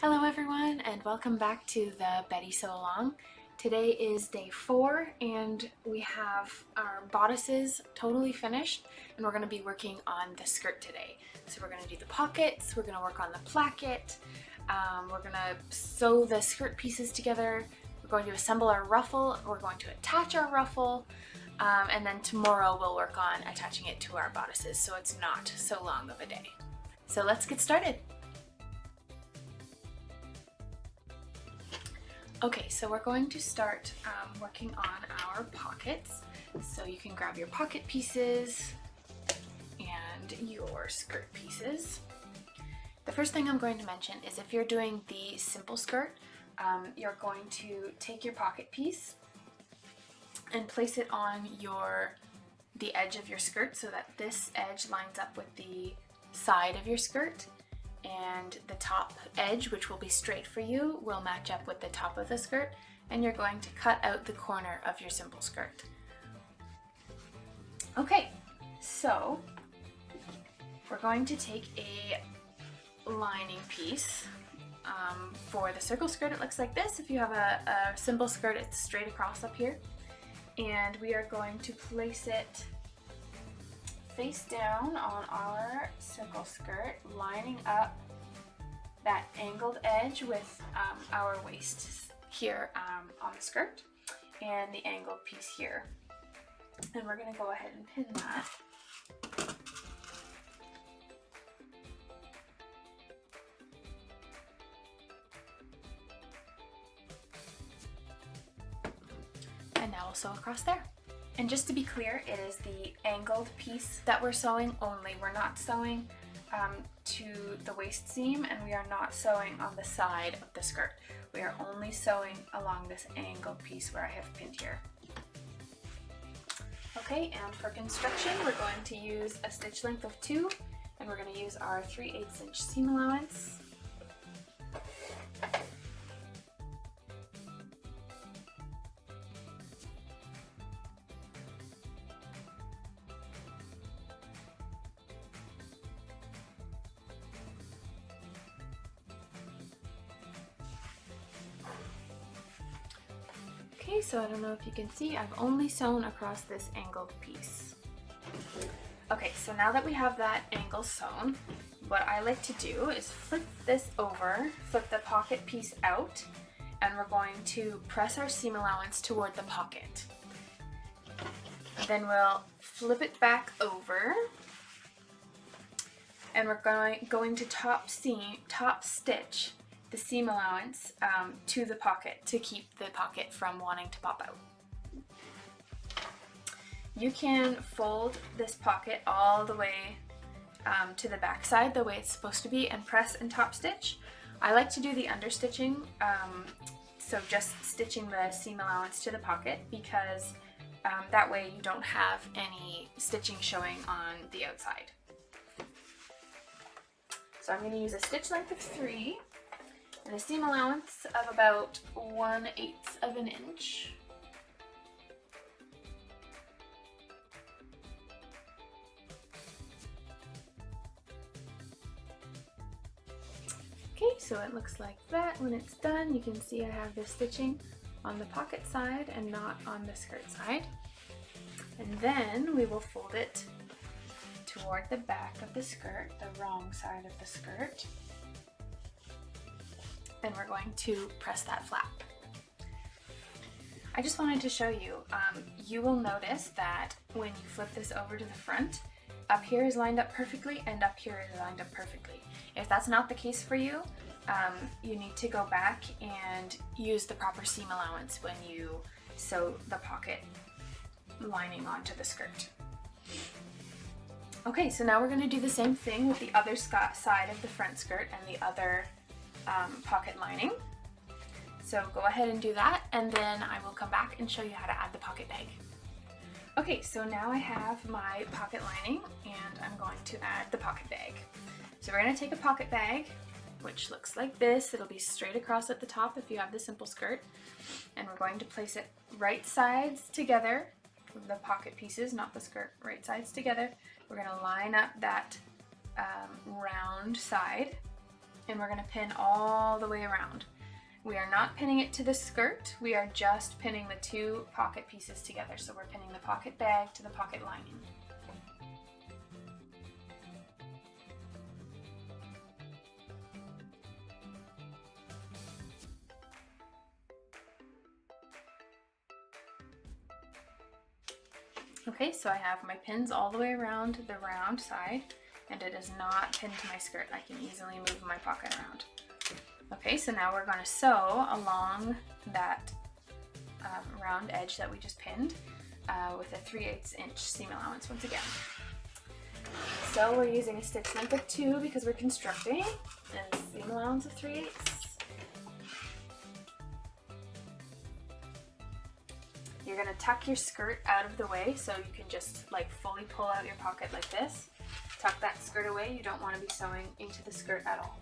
Hello everyone and welcome back to the Betty Sew Along. Today is day 4 and we have our bodices totally finished and we're going to be working on the skirt today. So we're going to do the pockets, we're going to work on the placket, we're going to sew the skirt pieces together, we're going to assemble our ruffle, we're going to attach our ruffle, and then tomorrow we'll work on attaching it to our bodices so it's not so long of a day. So let's get started. Okay, so we're going to start working on our pockets. So you can grab your pocket pieces and your skirt pieces. The first thing I'm going to mention is if you're doing the simple skirt, you're going to take your pocket piece and place it on the edge of your skirt so that this edge lines up with the side of your skirt. And the top edge, which will be straight for you, will match up with the top of the skirt, and you're going to cut out the corner of your simple skirt. Okay, so we're going to take a lining piece. For the circle skirt it looks like this. If you have a simple skirt, it's straight across up here. And we are going to place it face down on our circle skirt, lining up that angled edge with our waist here on the skirt and the angled piece here. And we're going to go ahead and pin that. And now we'll sew across there. And just to be clear, it is the angled piece that we're sewing only. We're not sewing to the waist seam, and we are not sewing on the side of the skirt. We are only sewing along this angled piece where I have pinned here. Okay, and for construction, we're going to use a stitch length of 2, and we're going to use our 3/8 inch seam allowance. Okay, so I don't know if you can see, I've only sewn across this angled piece. Okay, so now that we have that angle sewn, what I like to do is flip this over, flip the pocket piece out, and we're going to press our seam allowance toward the pocket. Then we'll flip it back over, and we're going to top stitch the seam allowance to the pocket to keep the pocket from wanting to pop out. You can fold this pocket all the way to the back side the way it's supposed to be and press and top stitch. I like to do the understitching, so just stitching the seam allowance to the pocket, because that way you don't have any stitching showing on the outside. So I'm going to use a stitch length of 3 and a seam allowance of about 1/8 of an inch. Okay, so it looks like that. When it's done, you can see I have the stitching on the pocket side and not on the skirt side. And then we will fold it toward the back of the skirt, the wrong side of the skirt. And we're going to press that flap. I just wanted to show you, you will notice that when you flip this over to the front, up here is lined up perfectly and up here is lined up perfectly. If that's not the case for you, you need to go back and use the proper seam allowance when you sew the pocket lining onto the skirt. Okay, so now we're going to do the same thing with the other side of the front skirt and the other pocket lining. So go ahead and do that, and then I will come back and show you how to add the pocket bag. Okay, so now I have my pocket lining and I'm going to add the pocket bag. So we're going to take a pocket bag, which looks like this. It'll be straight across at the top if you have the simple skirt, and we're going to place it right sides together, the pocket pieces, not the skirt, right sides together. We're going to line up that round side and we're going to pin all the way around. We are not pinning it to the skirt, we are just pinning the two pocket pieces together. So we're pinning the pocket bag to the pocket lining. Okay, so I have my pins all the way around the round side, and it is not pinned to my skirt. I can easily move my pocket around. Okay, so now we're going to sew along that round edge that we just pinned with a 3/8 inch seam allowance once again. So we're using a stitch length of 2 because we're constructing, and seam allowance of 3/8. You're going to tuck your skirt out of the way so you can just like fully pull out your pocket like this. Tuck that skirt away. You don't want to be sewing into the skirt at all.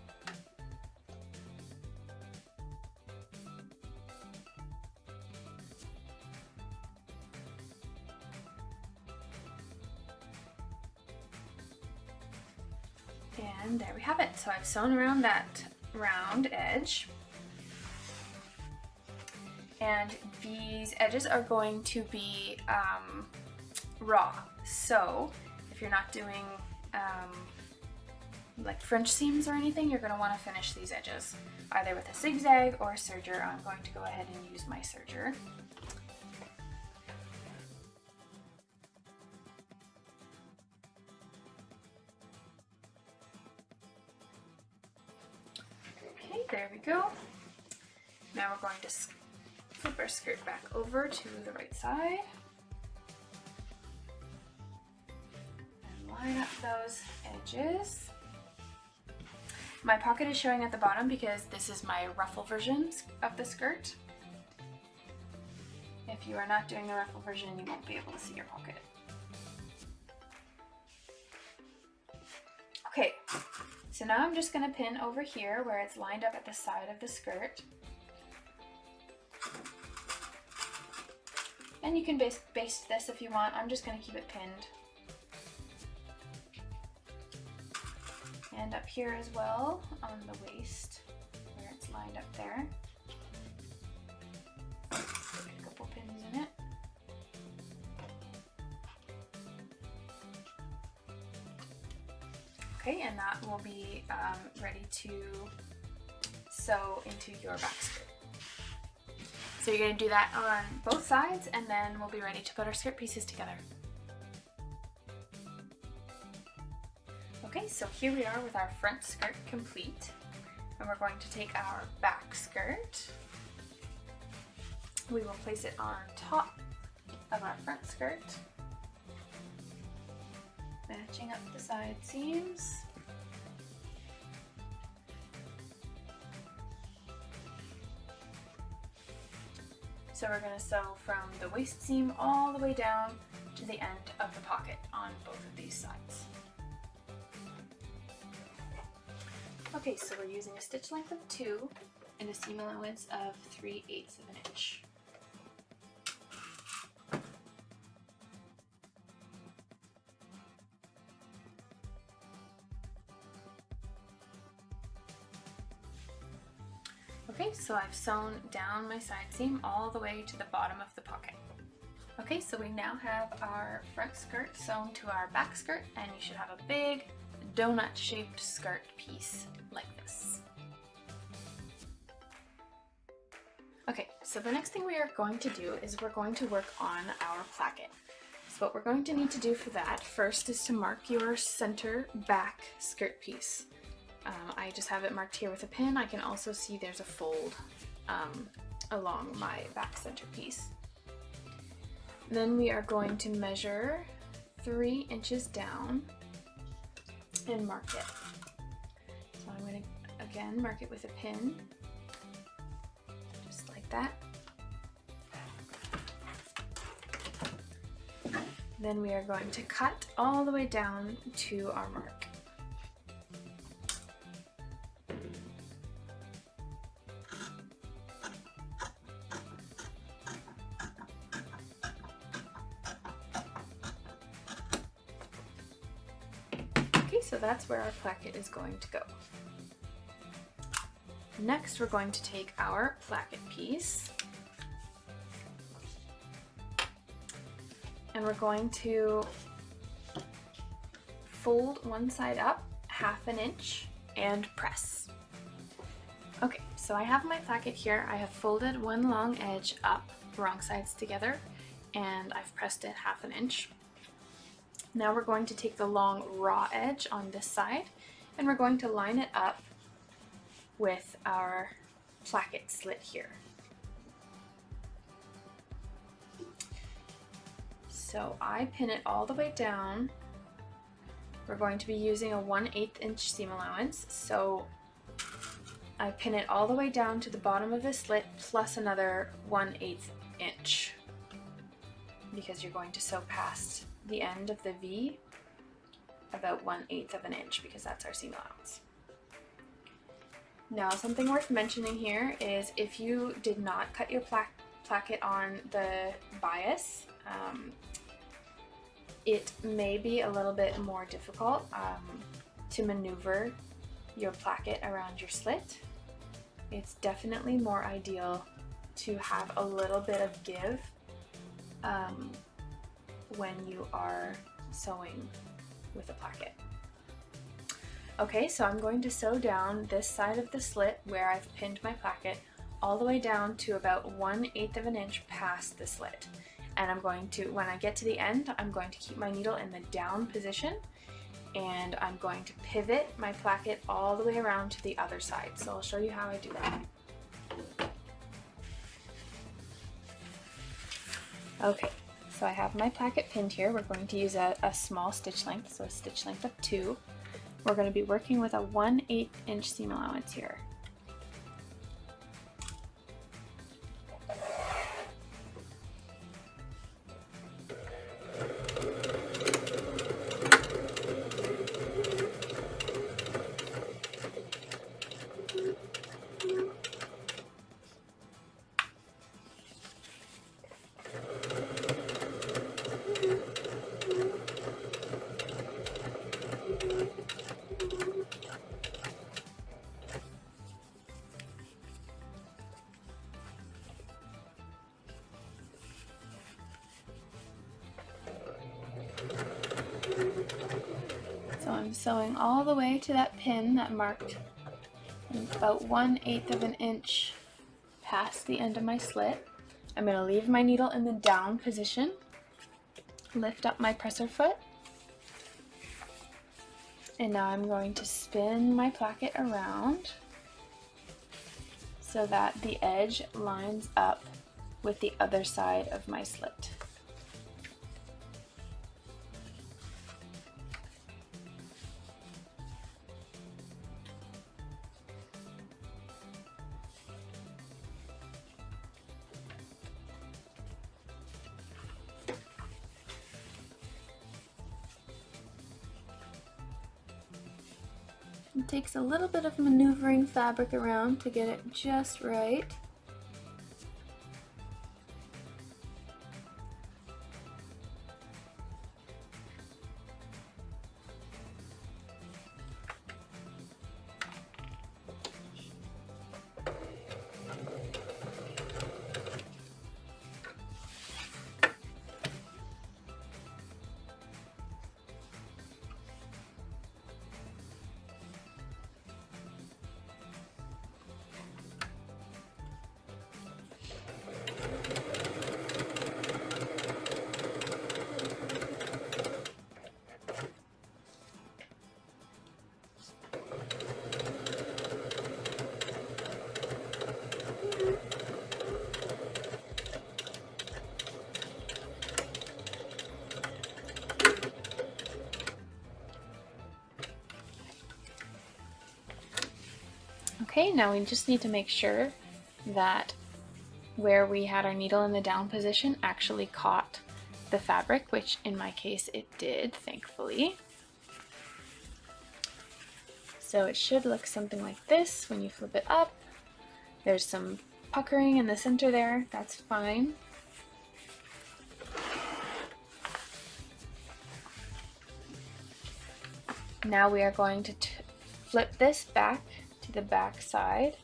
And there we have it. So I've sewn around that round edge. And these edges are going to be raw. So if you're not doing like French seams or anything, you're going to want to finish these edges either with a zigzag or a serger. I'm going to go ahead and use my serger. Okay, there we go. Now we're going to flip our skirt back over to the right side and line up those edges. My pocket is showing at the bottom because this is my ruffle version of the skirt. If you are not doing the ruffle version, you won't be able to see your pocket. Okay, so now I'm just going to pin over here where it's lined up at the side of the skirt. And you can baste this if you want. I'm just going to keep it pinned. And up here as well on the waist where it's lined up there. Put a couple pins in it. Okay, and that will be ready to sew into your back skirt. So you're going to do that on both sides, and then we'll be ready to put our skirt pieces together. Okay, so here we are with our front skirt complete, and we're going to take our back skirt. We will place it on top of our front skirt, matching up the side seams. So we're going to sew from the waist seam all the way down to the end of the pocket on both of these sides. Okay, so we're using a stitch length of 2 and a seam allowance of 3/8 of an inch. Okay, so I've sewn down my side seam all the way to the bottom of the pocket. Okay, so we now have our front skirt sewn to our back skirt, and you should have a big donut-shaped skirt piece like this. Okay, so the next thing we are going to do is we're going to work on our placket. So what we're going to need to do for that first is to mark your center back skirt piece. I just have it marked here with a pin. I can also see there's a fold along my back center piece. Then we are going to measure 3 inches down and mark it. So I'm going to again mark it with a pin, just like that. Then we are going to cut all the way down to our mark. So that's where our placket is going to go. Next, we're going to take our placket piece and we're going to fold one side up 1/2 inch and press. Okay, so I have my placket here. I have folded one long edge up, wrong sides together, and I've pressed it 1/2 inch. Now we're going to take the long raw edge on this side and we're going to line it up with our placket slit here. So I pin it all the way down. We're going to be using a 1/8 inch seam allowance, so I pin it all the way down to the bottom of the slit plus another 1/8 inch, because you're going to sew past the end of the V about 1/8 of an inch, because that's our seam allowance. Now, something worth mentioning here is if you did not cut your placket on the bias, it may be a little bit more difficult to maneuver your placket around your slit. It's definitely more ideal to have a little bit of give when you are sewing with a placket. Okay, so I'm going to sew down this side of the slit where I've pinned my placket all the way down to about 1/8 of an inch past the slit. And I'm going to, when I get to the end, I'm going to keep my needle in the down position and I'm going to pivot my placket all the way around to the other side. So I'll show you how I do that. Okay, so I have my placket pinned here. We're going to use a small stitch length, so a stitch length of 2. We're going to be working with a 1/8 inch seam allowance here. So I'm sewing all the way to that pin that marked about 1/8 of an inch past the end of my slit. I'm going to leave my needle in the down position, lift up my presser foot, and now I'm going to spin my placket around so that the edge lines up with the other side of my slit. It takes a little bit of maneuvering fabric around to get it just right. Okay, now we just need to make sure that where we had our needle in the down position actually caught the fabric, which in my case it did, thankfully. So it should look something like this when you flip it up. There's some puckering in the center there, that's fine. Now we are going to flip this back to the back side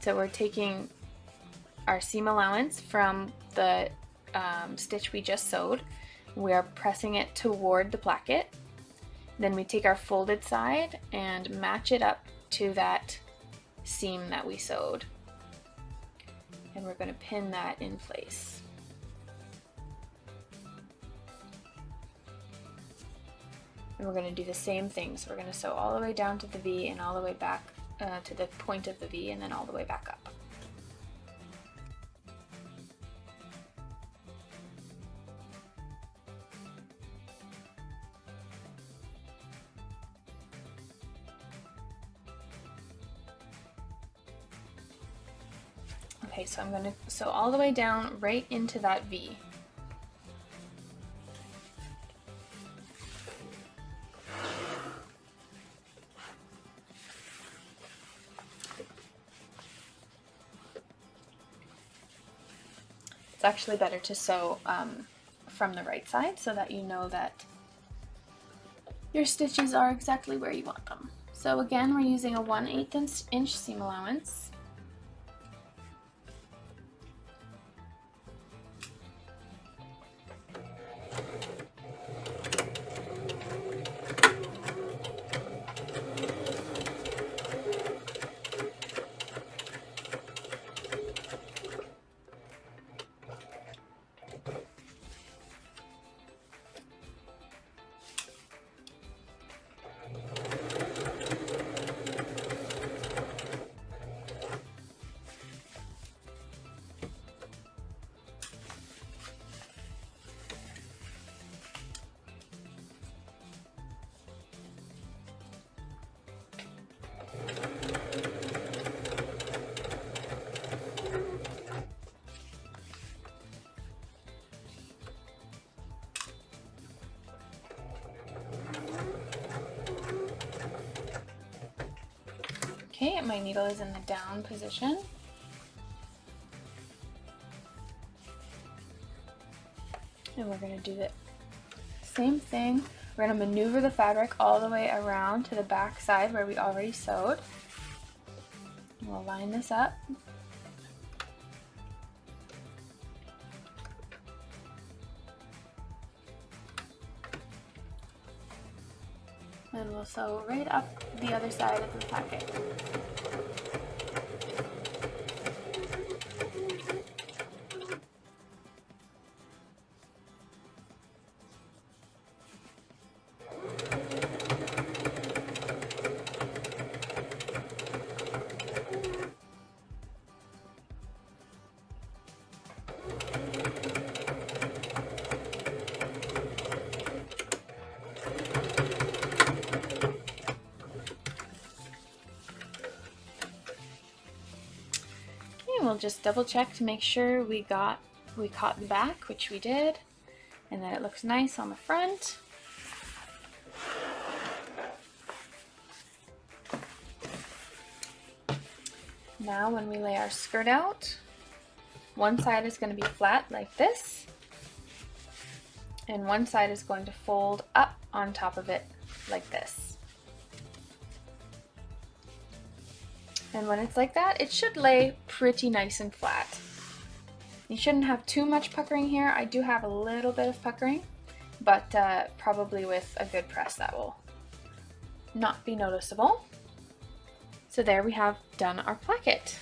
So we're taking our seam allowance from the stitch we just sewed. We are pressing it toward the placket. Then we take our folded side and match it up to that seam that we sewed. And we're going to pin that in place. And we're going to do the same thing. So we're going to sew all the way down to the V and all the way back to the point of the V and then all the way back up. Okay, so I'm going to sew all the way down right into that V. It's actually better to sew from the right side so that you know that your stitches are exactly where you want them. So again, we're using a 1/8 inch seam allowance. Okay, my needle is in the down position. And we're going to do the same thing. We're going to maneuver the fabric all the way around to the back side where we already sewed. And we'll line this up. And we'll sew right up the other side of the packet. We'll just double check to make sure we caught the back, which we did, and that it looks nice on the front. Now when we lay our skirt out, one side is going to be flat like this, and one side is going to fold up on top of it like this. And when it's like that, it should lay pretty nice and flat. You shouldn't have too much puckering here. I do have a little bit of puckering, but probably with a good press that will not be noticeable. So there we have done our placket.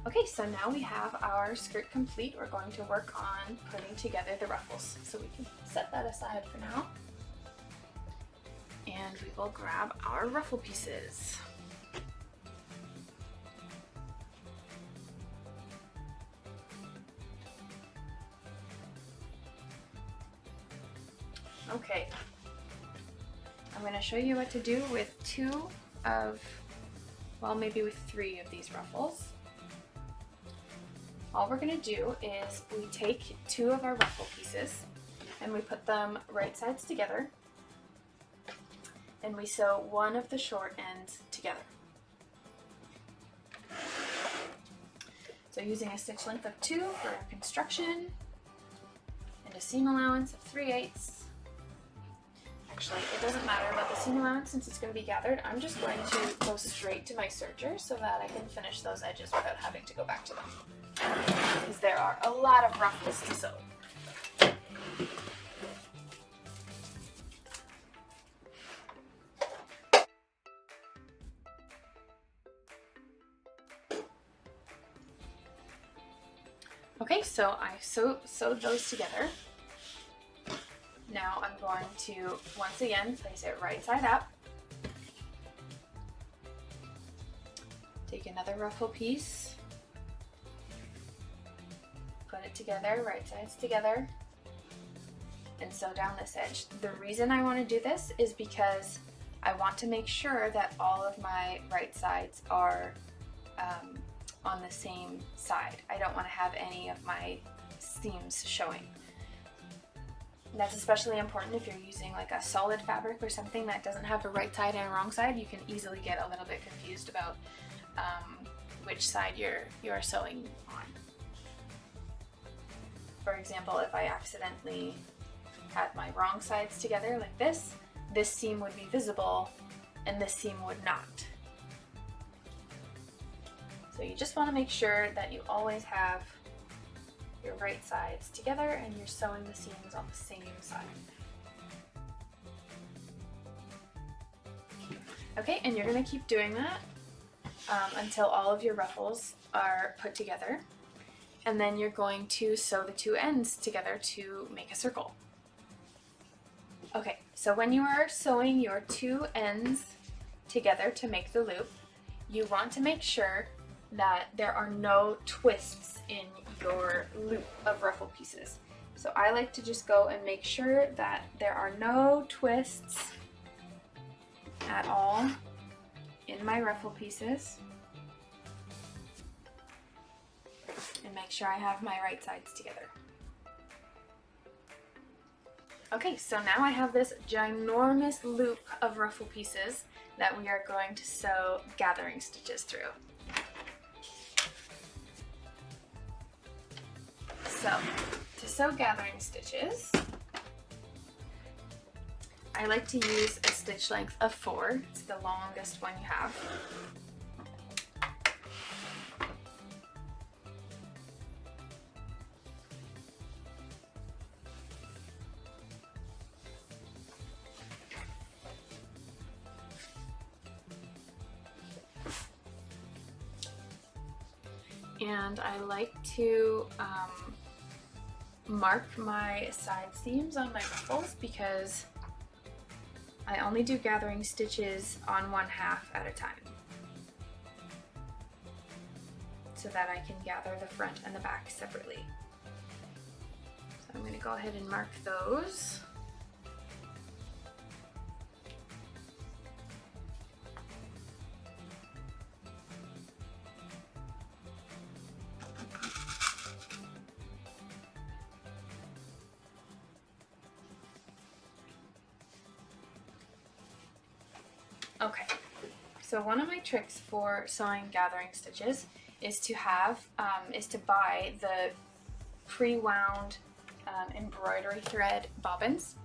Okay, so now we have our skirt complete. We're going to work on putting together the ruffles. So we can set that aside for now. And we will grab our ruffle pieces. Okay, I'm going to show you what to do with maybe with 3 of these ruffles. All we're going to do is we take 2 of our ruffle pieces and we put them right sides together. And we sew one of the short ends together. So using a stitch length of 2 for construction and a seam allowance of 3/8, I actually, it doesn't matter about the seam allowance since it's going to be gathered. I'm just going to go straight to my serger so that I can finish those edges without having to go back to them. Because there are a lot of ruffles to sew. Okay, so I sewed those together. Now I'm going to, once again, place it right side up. Take another ruffle piece, put it together, right sides together, and sew down this edge. The reason I want to do this is because I want to make sure that all of my right sides are on the same side. I don't want to have any of my seams showing. That's especially important if you're using like a solid fabric or something that doesn't have a right side and a wrong side. You can easily get a little bit confused about which side you're sewing on. For example, if I accidentally had my wrong sides together like this seam would be visible and this seam would not. So you just want to make sure that you always have your right sides together and you're sewing the seams on the same side. Okay, and you're going to keep doing that until all of your ruffles are put together. And then you're going to sew the two ends together to make a circle. Okay, so when you are sewing your two ends together to make the loop, you want to make sure that there are no twists in your loop of ruffle pieces. So I like to just go and make sure that there are no twists at all in my ruffle pieces, and make sure I have my right sides together. Okay, so now I have this ginormous loop of ruffle pieces that we are going to sew gathering stitches through. So, to sew gathering stitches, I like to use a stitch length of 4. It's the longest one you have. And I like to mark my side seams on my ruffles because I only do gathering stitches on 1/2 at a time, so that I can gather the front and the back separately. So I'm going to go ahead and mark those. Okay, so one of my tricks for sewing gathering stitches is to buy the pre-wound embroidery thread bobbins.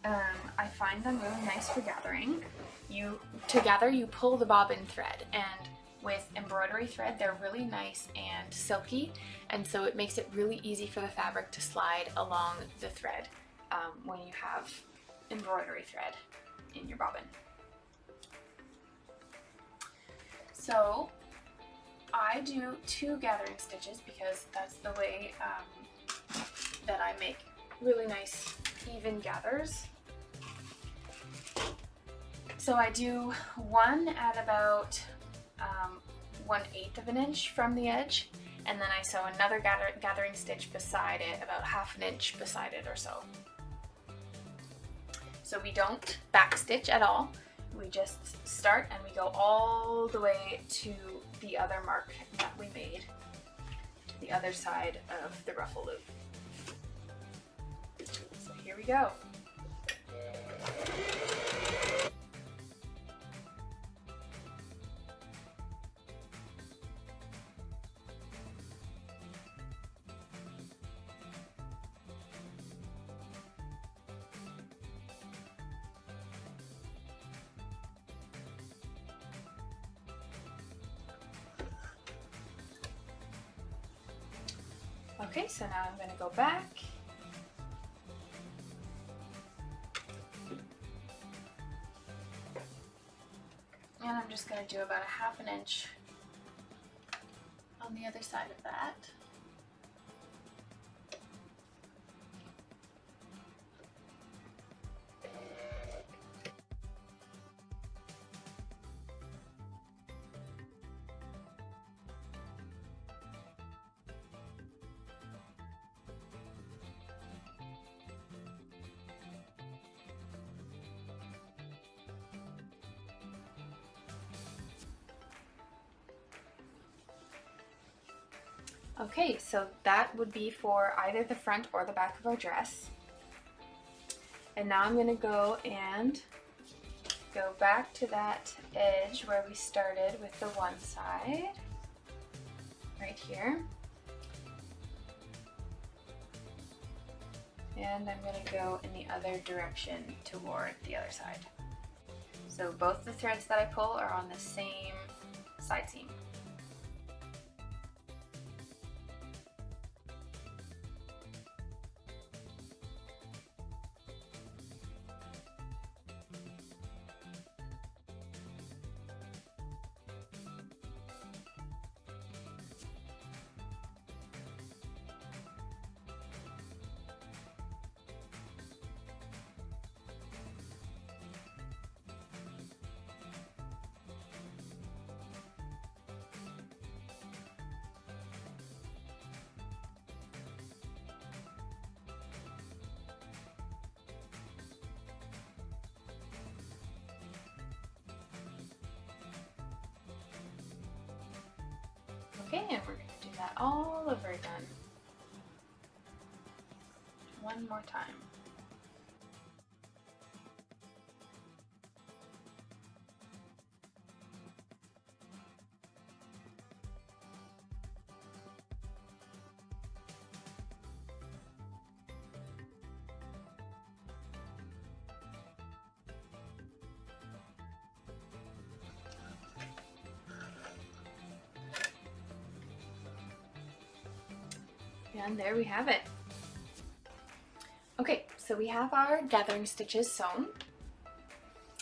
I find them really nice for gathering. To gather, you pull the bobbin thread, and with embroidery thread, they're really nice and silky, and so it makes it really easy for the fabric to slide along the thread when you have embroidery thread in your bobbin. So I do 2 gathering stitches because that's the way that I make really nice even gathers. So I do one at about 1/8 of an inch from the edge, and then I sew another gathering stitch beside it, about 1/2 inch beside it or so. So we don't back stitch at all. We just start and we go all the way to the other mark that we made, to the other side of the ruffle loop. So here we go. Okay, so now I'm going to go back. And I'm just going to do about a ½ inch on the other side of that. Okay, so that would be for either the front or the back of our dress. And now I'm going to go and go back to that edge where we started with the one side, right here. And I'm going to go in the other direction toward the other side. So both the threads that I pull are on the same side seam. Okay, and we're going to do that all over again. One more time. And there we have it. Okay, so we have our gathering stitches sewn,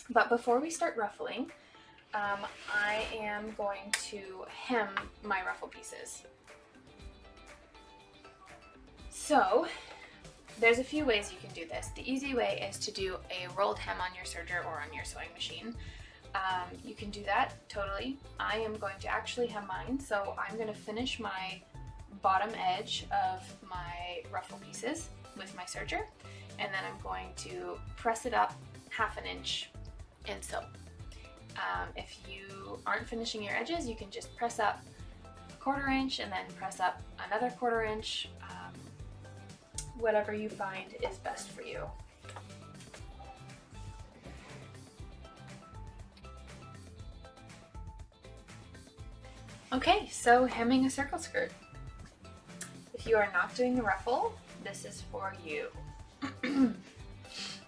but before we start ruffling, I am going to hem my ruffle pieces. So there's a few ways you can do this. The easy way is to do a rolled hem on your serger or on your sewing machine. You can do that totally. I am going to actually hem mine, so I'm going to finish my bottom edge of my ruffle pieces with my serger, and then I'm going to press it up ½ inch and sew. If you aren't finishing your edges, you can just press up ½ inch and then press up another ½ inch, whatever you find is best for you. Okay, so hemming a circle skirt. If you are not doing a ruffle, this is for you.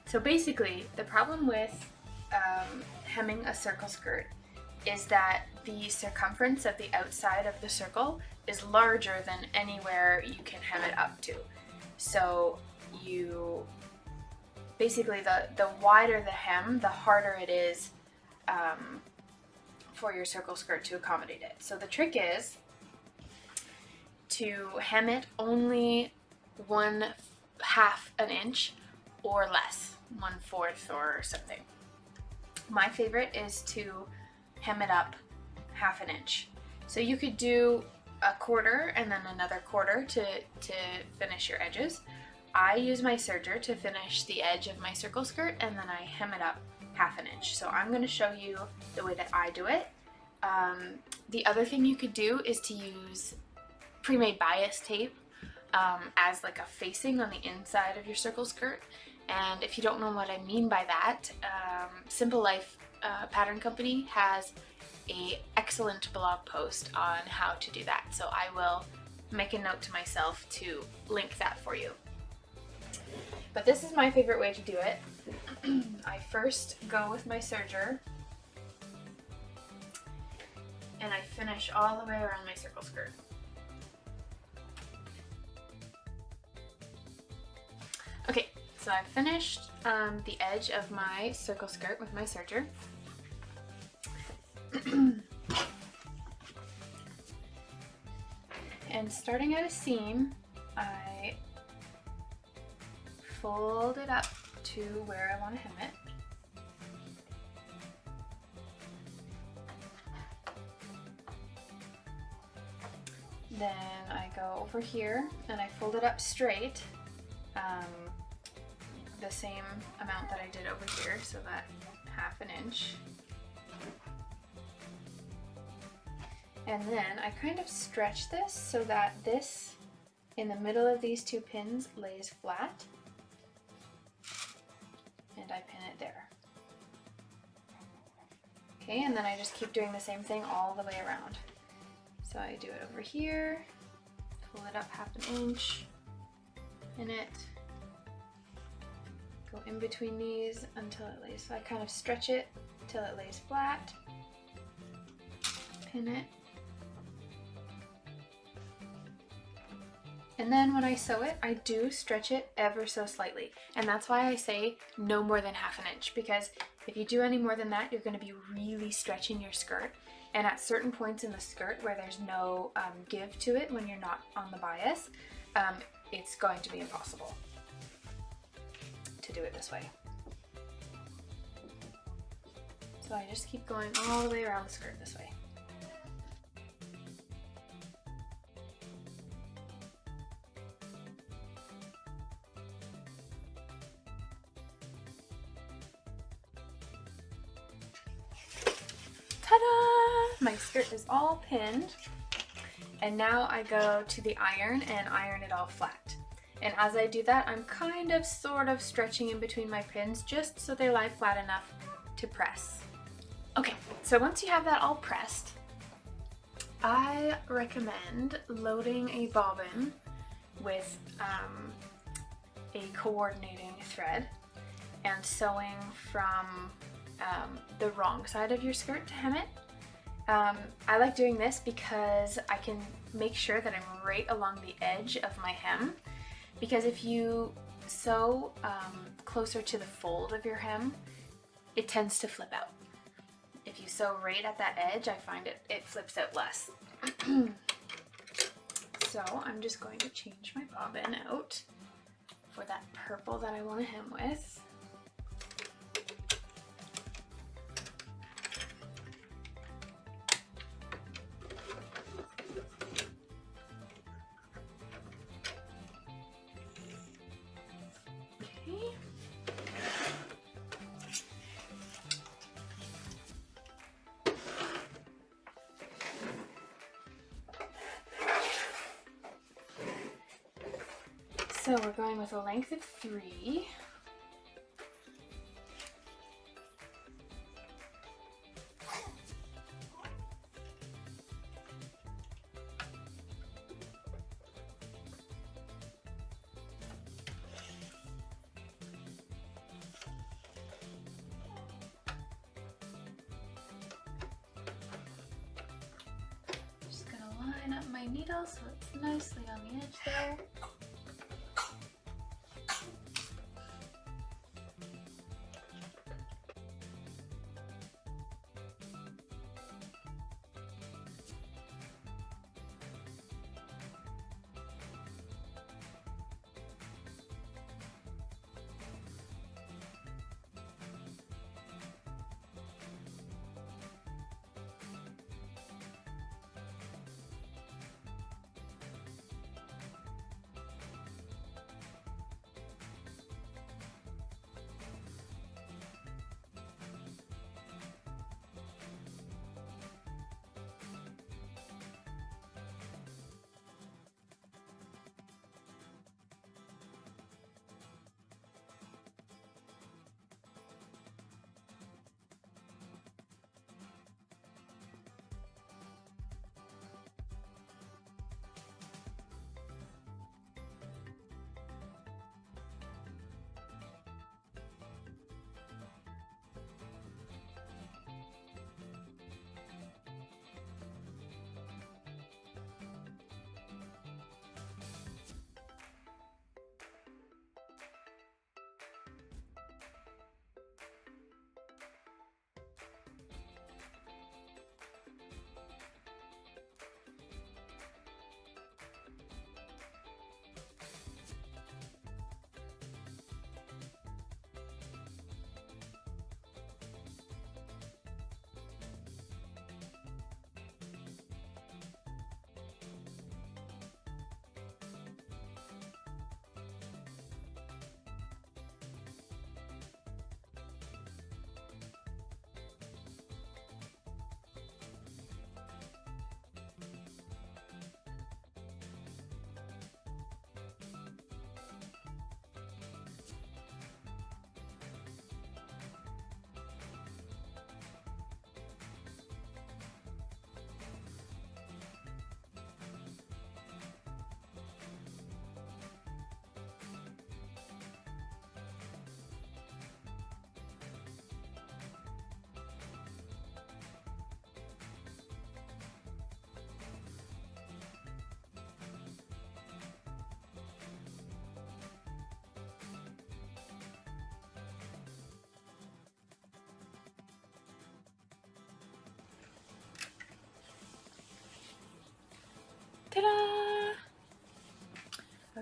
So basically, the problem with hemming a circle skirt is that the circumference of the outside of the circle is larger than anywhere you can hem it up to. So you basically, the wider the hem, the harder it is for your circle skirt to accommodate it. So the trick is to hem it only 1/2 an inch or less, 1/4 or something. My favorite is to hem it up ½ an inch. So you could do a 1/4 and then another 1/4 to finish your edges. I use my serger to finish the edge of my circle skirt, and then I hem it up ½ an inch. So I'm going to show you the way that I do it. The other thing you could do is to use pre-made bias tape as like a facing on the inside of your circle skirt. And if you don't know what I mean by that, Simple Life Pattern Company has an excellent blog post on how to do that. So I will make a note to myself to link that for you. But this is my favorite way to do it. I first go with my serger and I finish all the way around my circle skirt. so I finished the edge of my circle skirt with my serger. And starting at a seam, I fold it up to where I want to hem it. Then I go over here and I fold it up straight, the same amount that I did over here, so that 1/2 inch. And then I kind of stretch this so that this, in the middle of these 2 pins, lays flat. And I pin it there. Okay, and then I just keep doing the same thing all the way around. So I do it over here, pull it up 1/2 inch, pin it, go in between these until it lays. So I kind of stretch it till it lays flat, pin it, and then when I sew it, I do stretch it ever so slightly. And that's why I say no more than 1/2 inch, because if you do any more than that, you're going to be really stretching your skirt. And at certain points in the skirt where there's no give to it when you're not on the bias, it's going to be impossible to do it this way. So I just keep going all the way around the skirt this way. Ta-da! My skirt is all pinned, and now I go to the iron and iron it all flat. And as I do that, I'm kind of sort of stretching in between my pins just so they lie flat enough to press. Okay, so once you have that all pressed, I recommend loading a bobbin with a coordinating thread and sewing from the wrong side of your skirt to hem it. I like doing this because I can make sure that I'm right along the edge of my hem, because if you sew closer to the fold of your hem, it tends to flip out. If you sew right at that edge, I find it flips out less. So I'm just going to change my bobbin out for that purple that I want to hem with. So we're going with a length of 3. Just gonna line up my needle so it's nicely on the edge there.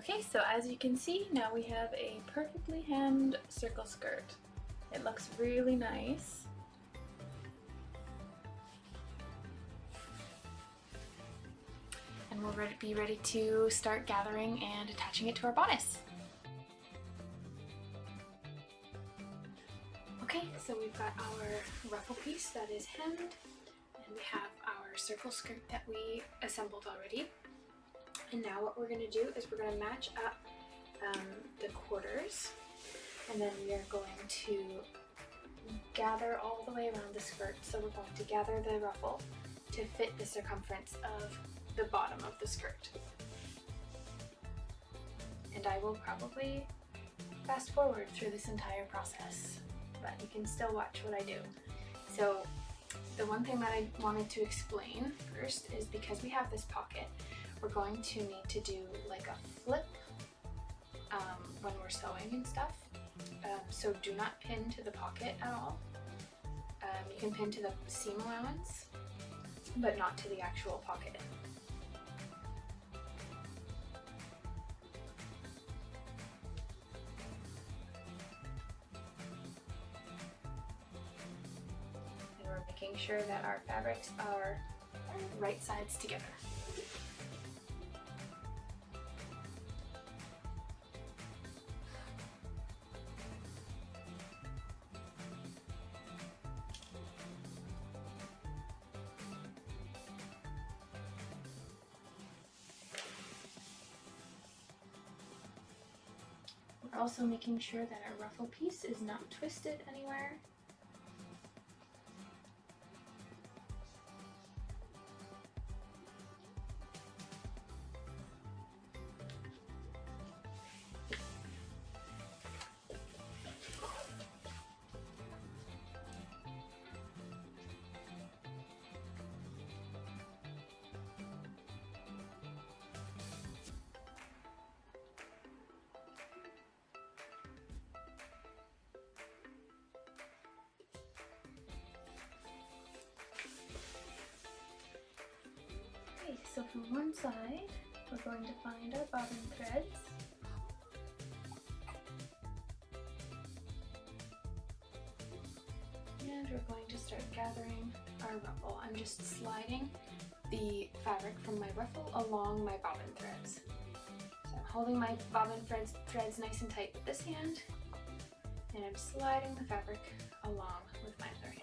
Okay, so as you can see, now we have a perfectly hemmed circle skirt. It looks really nice. And we'll be ready to start gathering and attaching it to our bodice. Okay, so we've got our ruffle piece that is hemmed, and we have our circle skirt that we assembled already. And now what we're going to do is we're going to match up the quarters, and then we are going to gather all the way around the skirt. So we're going to gather the ruffle to fit the circumference of the bottom of the skirt. And I will probably fast forward through this entire process, but you can still watch what I do. So the one thing that I wanted to explain first is because we have this pocket, we're going to need to do like a flip when we're sewing and stuff. So do not pin to the pocket at all. You can pin to the seam allowance, but not to the actual pocket. And we're making sure that our fabrics are right sides together. We're also making sure that our ruffle piece is not twisted anywhere. So from one side, we're going to find our bobbin threads. And we're going to start gathering our ruffle. I'm just sliding the fabric from my ruffle along my bobbin threads. So I'm holding my bobbin threads nice and tight with this hand, and I'm sliding the fabric along with my other hand.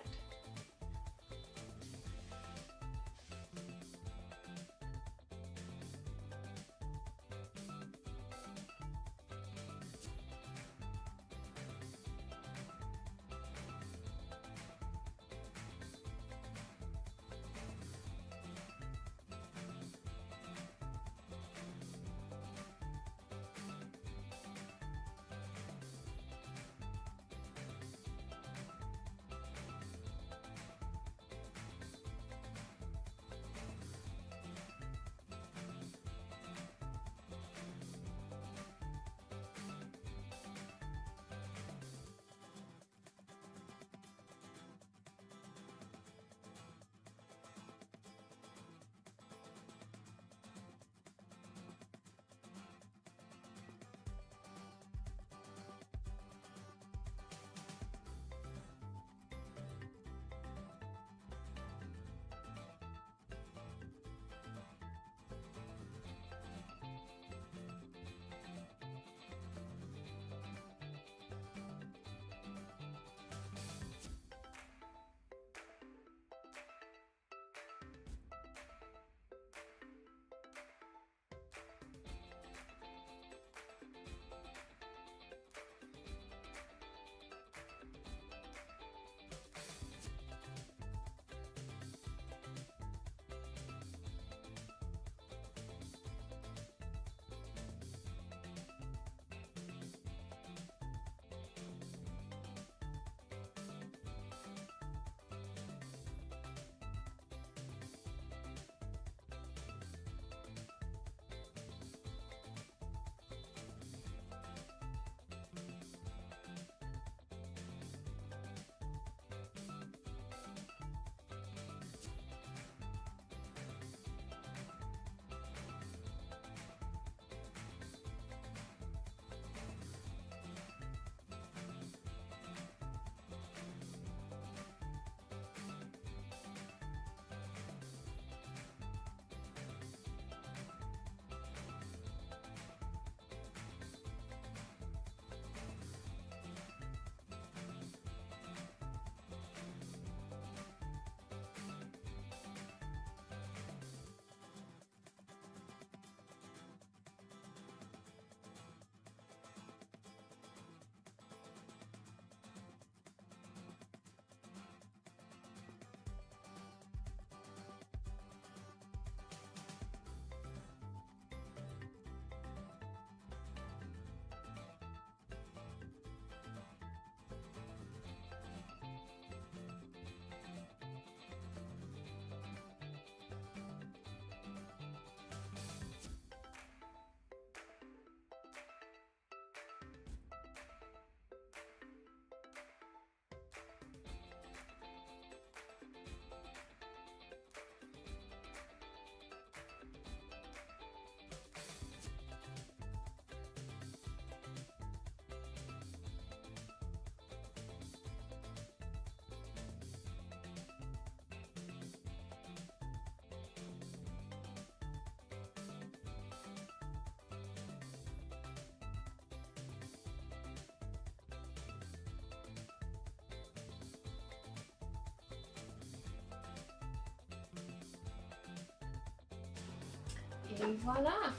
Et voila!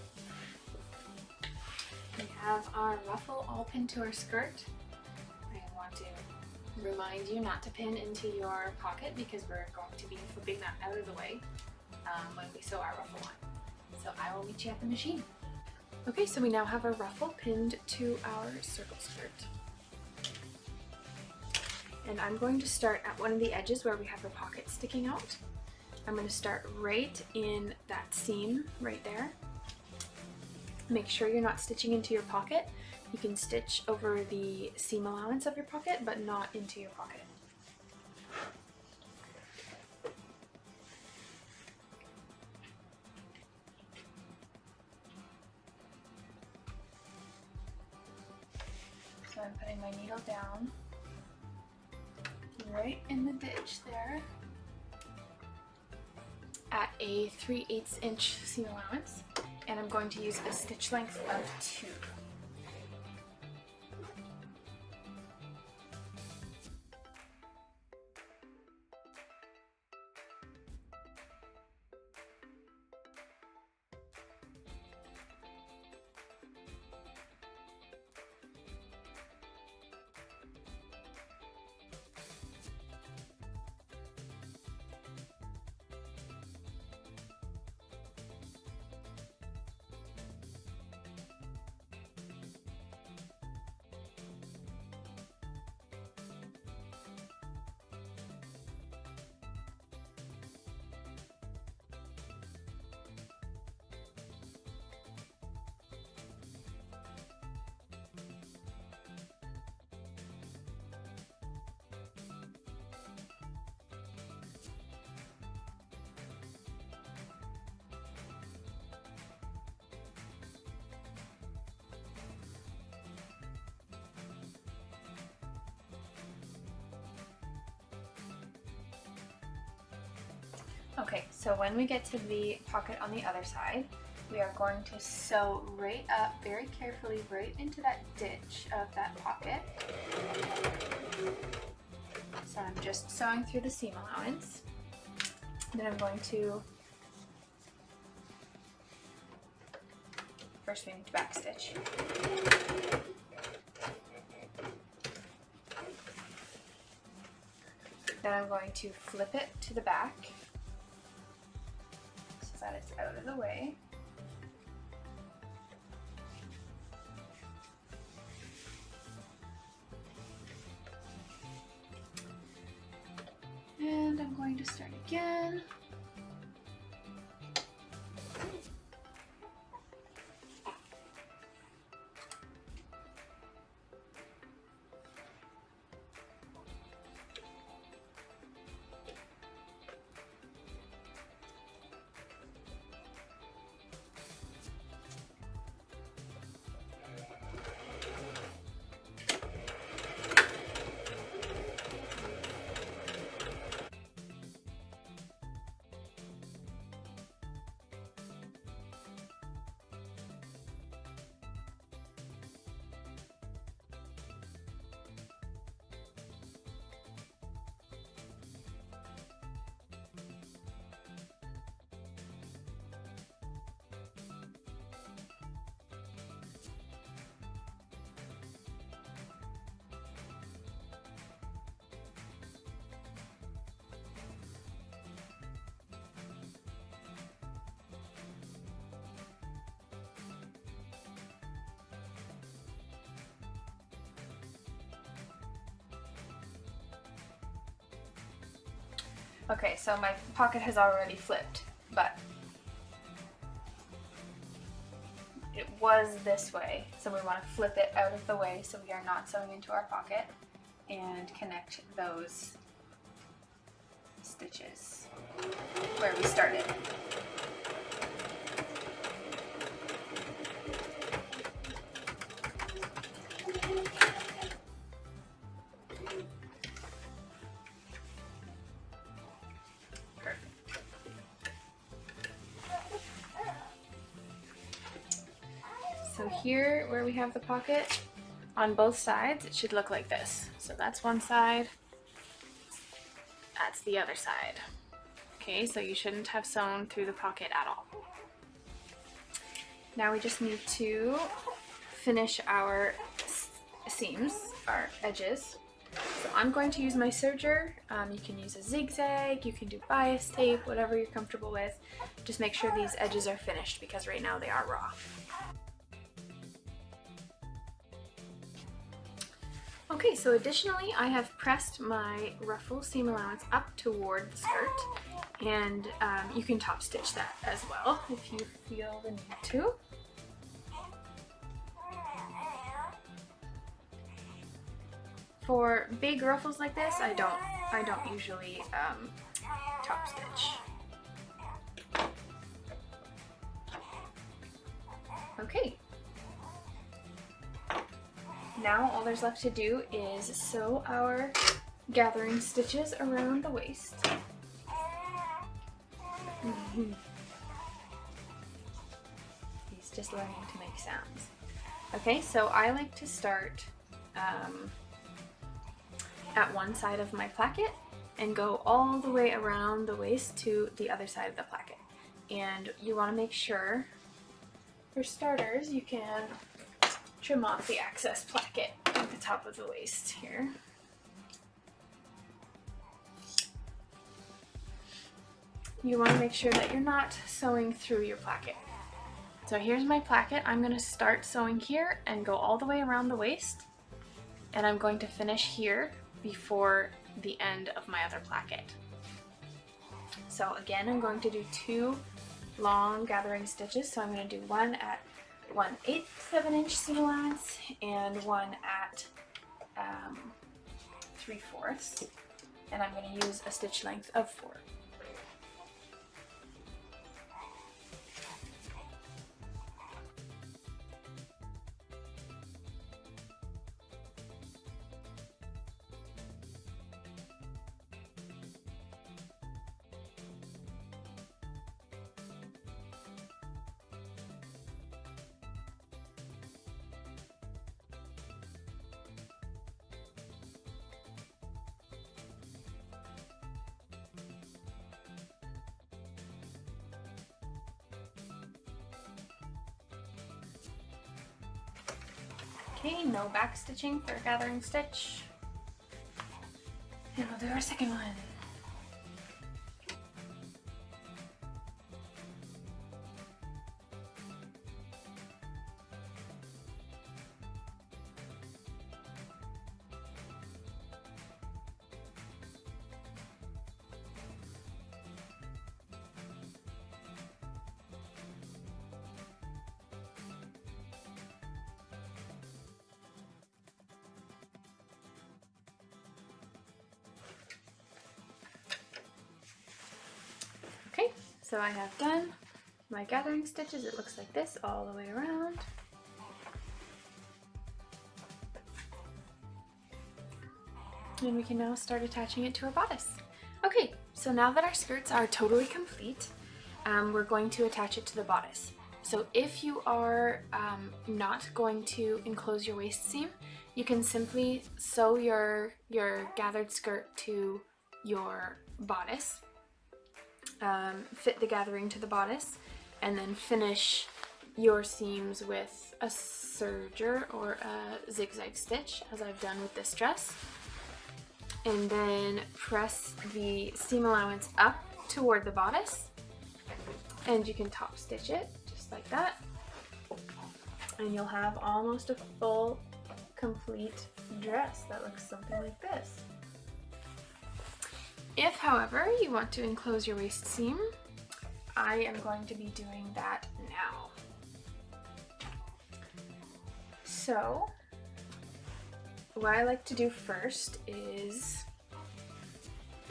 We have our ruffle all pinned to our skirt. I want to remind you not to pin into your pocket because we're going to be flipping that out of the way when we sew our ruffle on. So I will meet you at the machine. Okay, so we now have our ruffle pinned to our circle skirt. And I'm going to start at one of the edges where we have the pocket sticking out. I'm going to start right in that seam right there. Make sure you're not stitching into your pocket. You can stitch over the seam allowance of your pocket, but not into your pocket. So I'm putting my needle down right in the ditch there at a 3/8 inch seam allowance, and I'm going to use a stitch length of 2. Okay, so when we get to the pocket on the other side, we are going to sew right up very carefully right into that ditch of that pocket. So I'm just sewing through the seam allowance. Then I'm going to, first we need to back stitch. Then I'm going to flip it to the back so that it's out of the way. And I'm going to start again. Okay, so my pocket has already flipped, but it was this way, so we want to flip it out of the way so we are not sewing into our pocket and connect those stitches where we started. So here where we have the pocket, on both sides it should look like this. So that's one side, that's the other side. Okay, so you shouldn't have sewn through the pocket at all. Now we just need to finish our seams, our edges. So I'm going to use my serger. You can use a zigzag, you can do bias tape, whatever you're comfortable with. Just make sure these edges are finished because right now they are raw. Okay, so additionally I have pressed my ruffle seam allowance up toward the skirt, and you can top stitch that as well if you feel the need to. For big ruffles like this, I don't usually top stitch. Okay. Now all there's left to do is sew our gathering stitches around the waist. He's just learning to make sounds. Okay, so I like to start at one side of my placket and go all the way around the waist to the other side of the placket. And you want to make sure, for starters, you can trim off the excess placket at the top of the waist here. You want to make sure that you're not sewing through your placket. So here's my placket. I'm going to start sewing here and go all the way around the waist, and I'm going to finish here before the end of my other placket. So again, I'm going to do 2 long gathering stitches. So I'm going to do one at 1/8 of an inch seam allowance and one at 3/4, and I'm going to use a stitch length of 4. Okay, no back stitching for gathering stitch. And we'll do our second one. Okay, so I have done my gathering stitches. It looks like this all the way around. And we can now start attaching it to our bodice. Okay, so now that our skirts are totally complete, we're going to attach it to the bodice. So if you are not going to enclose your waist seam, you can simply sew your gathered skirt to your bodice. Fit the gathering to the bodice, and then finish your seams with a serger or a zigzag stitch, as I've done with this dress, and then press the seam allowance up toward the bodice, and you can top stitch it just like that, and you'll have almost a full complete dress that looks something like this. If, however, you want to enclose your waist seam, I am going to be doing that now. So, what I like to do first is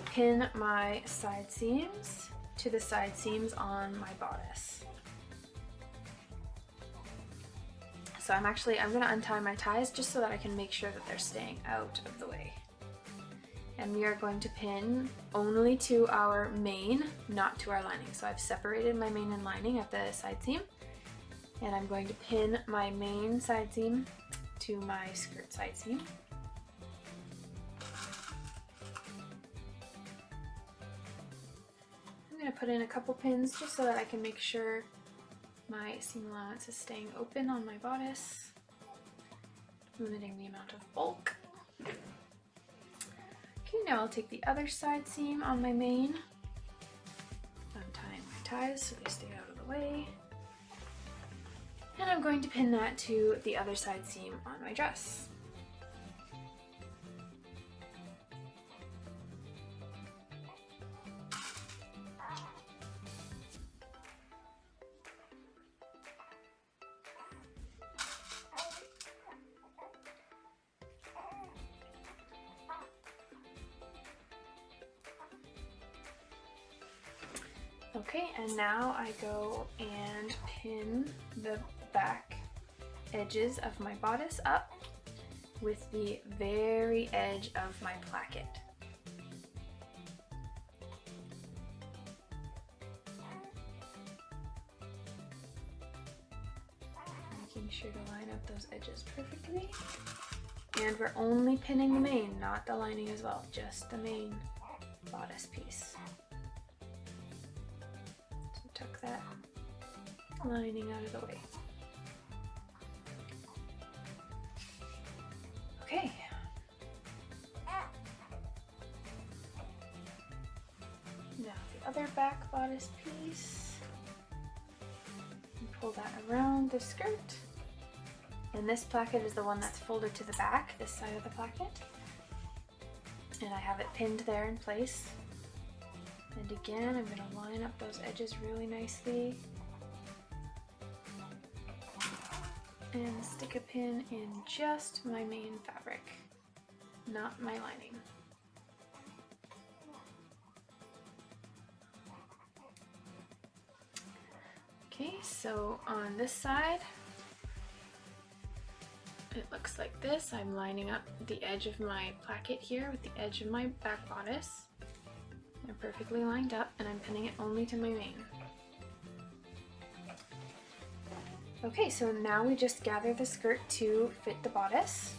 pin my side seams to the side seams on my bodice. So I'm going to untie my ties just so that I can make sure that they're staying out of the way. And we are going to pin only to our main, not to our lining. So I've separated my main and lining at the side seam, and I'm going to pin my main side seam to my skirt side seam. I'm going to put in a couple pins just so that I can make sure My seam allowance is staying open on my bodice, limiting the amount of bulk. Okay, now I'll take the other side seam on my main, untying my ties so they stay out of the way, and I'm going to pin that to the other side seam on my dress. Okay, and now I go and pin the back edges of my bodice up with the very edge of my placket. Making sure to line up those edges perfectly. And we're only pinning the main, not the lining as well, just the main bodice piece. Tuck that lining out of the way. Okay. Now the other back bodice piece. And pull that around the skirt. And this placket is the one that's folded to the back, this side of the placket. And I have it pinned there in place. And again, I'm going to line up those edges really nicely and stick a pin in just my main fabric, not my lining. Okay, so on this side, it looks like this. I'm lining up the edge of my placket here with the edge of my back bodice. They're perfectly lined up, and I'm pinning it only to my main. Okay, so now we just gather the skirt to fit the bodice.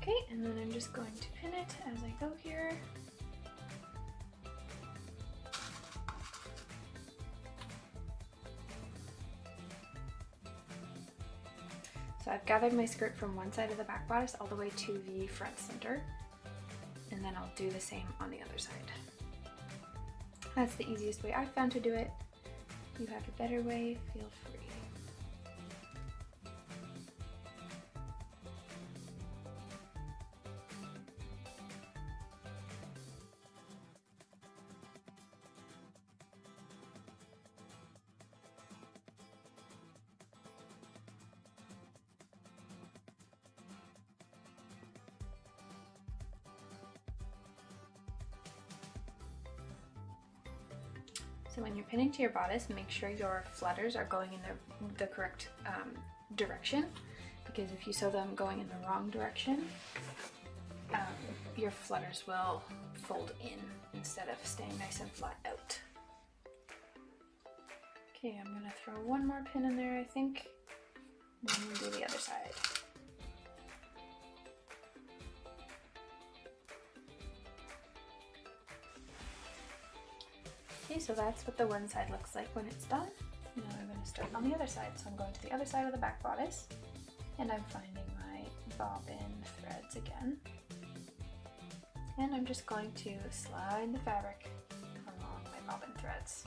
Okay, and then I'm just going to pin it as I go here. So I've gathered my skirt from one side of the back bodice all the way to the front center, and then I'll do the same on the other side. That's the easiest way I've found to do it. If you have a better way, feel free. So when you're pinning to your bodice, make sure your flutters are going in the correct direction, because if you sew them going in the wrong direction, your flutters will fold in instead of staying nice and flat out. Okay, I'm gonna throw one more pin in there, I think, and then we'll do the other side. Okay, so that's what the one side looks like when it's done. Now I'm going to start on the other side. So I'm going to the other side of the back bodice, and I'm finding my bobbin threads again. And I'm just going to slide the fabric along my bobbin threads.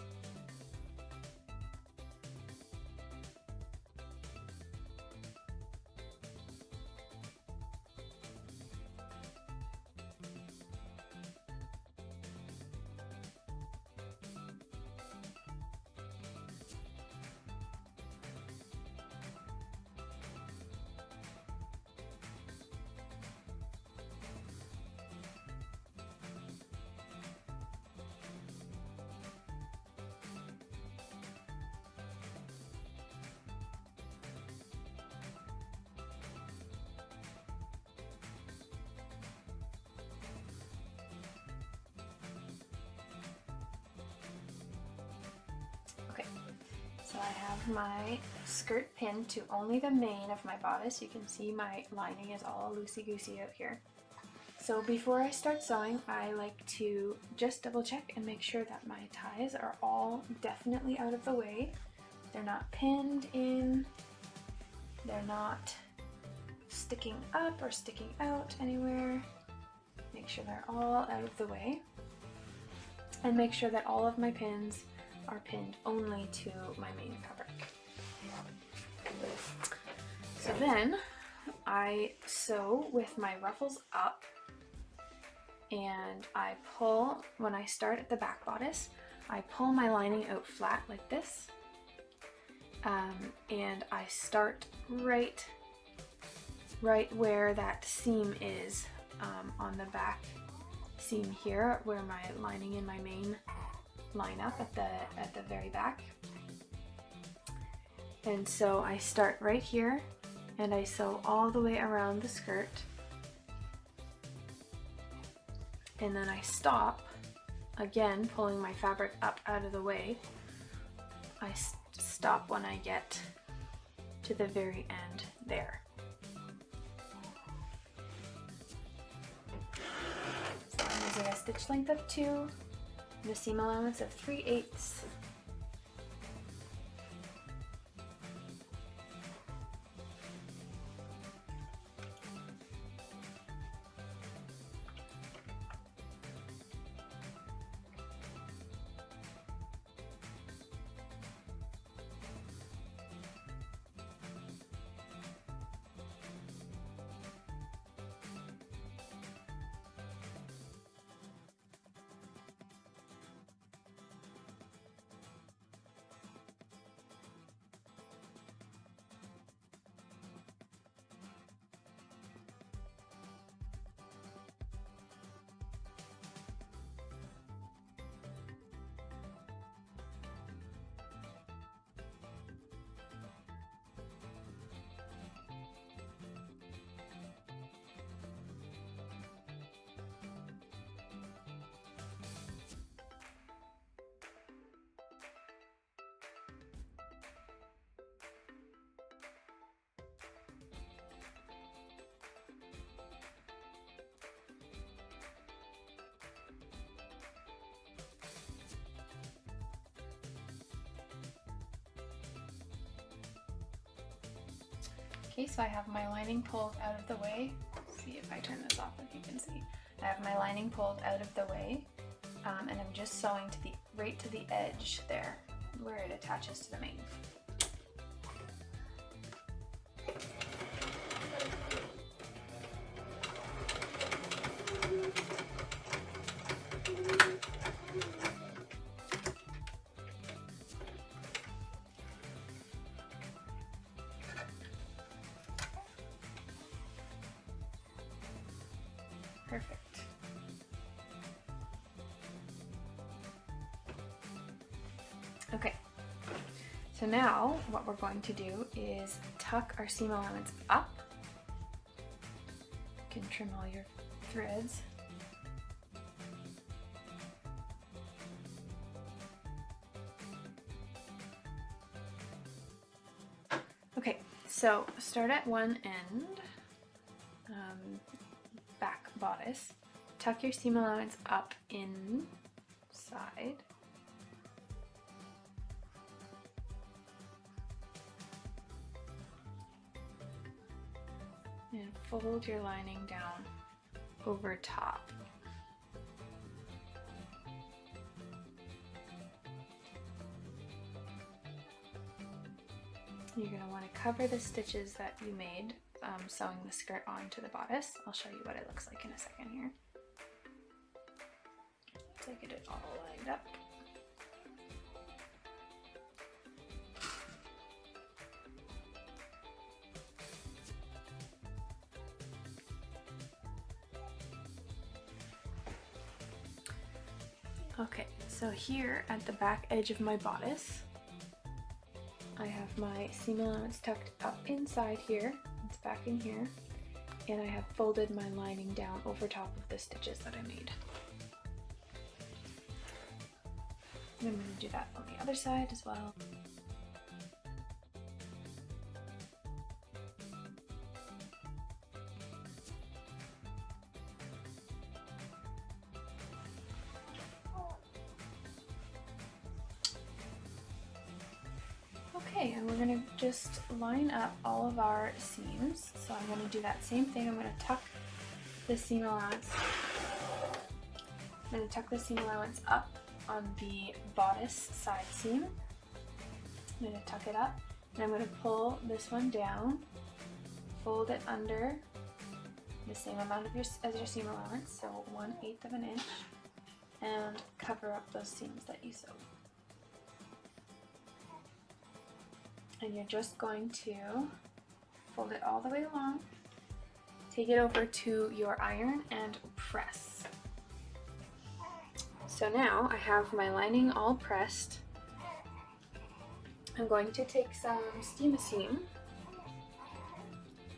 have my skirt pinned to only the mane of my bodice. You can see my lining is all loosey-goosey out here. So before I start sewing, I like to just double check and make sure that my ties are all definitely out of the way. They're not pinned in, they're not sticking up or sticking out anywhere. Make sure they're all out of the way. And make sure that all of my pins are pinned only to my main fabric. So then I sew with my ruffles up, and I pull, when I start at the back bodice, I pull my lining out flat like this, and I start right where that seam is, on the back seam here, where my lining and my main line up at the very back. And so I start right here and I sew all the way around the skirt, and then I stop, again pulling my fabric up out of the way. I stop when I get to the very end there. So I'm using a stitch length of 2 and a seam allowance of 3/8. Okay, so I have my lining pulled out of the way. Let's see if I turn this off, if you can see. I have my lining pulled out of the way, and I'm just sewing to the right to the edge there, where it attaches to the main. Perfect. Okay, so now what we're going to do is tuck our seam allowance up. You can trim all your threads. Okay, so start at one end, back bodice, tuck your seam allowance up inside, and fold your lining down over top. You're going to want to cover the stitches that you made sewing the skirt onto the bodice. I'll show you what it looks like in a second here. So get it all lined up. Okay, so here at the back edge of my bodice, I have my seam allowance tucked up inside here, it's back in here, and I have folded my lining down over top of the stitches that I made. And I'm going to do that on the other side as well. Okay, and we're going to just line up all of our seams. So I'm going to do that same thing. I'm going to tuck the seam allowance. I'm going to tuck the seam allowance up on the bodice side seam. I'm going to tuck it up, and I'm going to pull this one down, fold it under the same amount of as your seam allowance, so 1/8 of an inch, and cover up those seams that you sewed. And you're just going to fold it all the way along, take it over to your iron and press. So now I have my lining all pressed. I'm going to take some steam seam,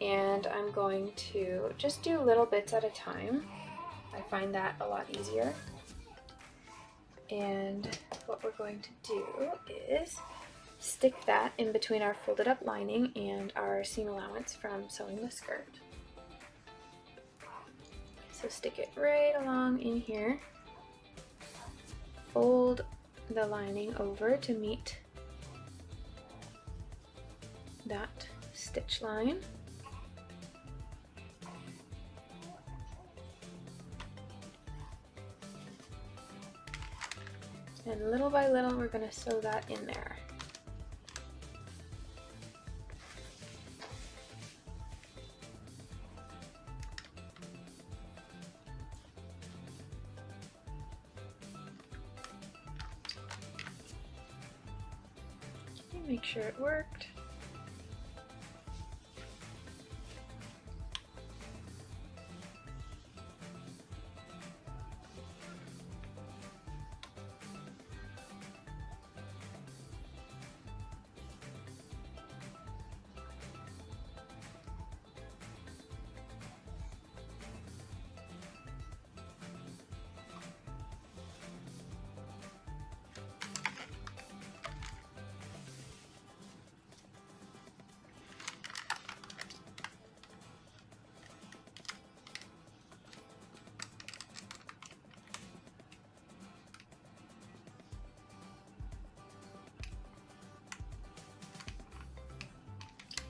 and I'm going to just do little bits at a time. I find that a lot easier. And what we're going to do is stick that in between our folded up lining and our seam allowance from sewing the skirt. So stick it right along in here. Fold the lining over to meet that stitch line. And little by little we're going to sew that in there. Make sure it worked.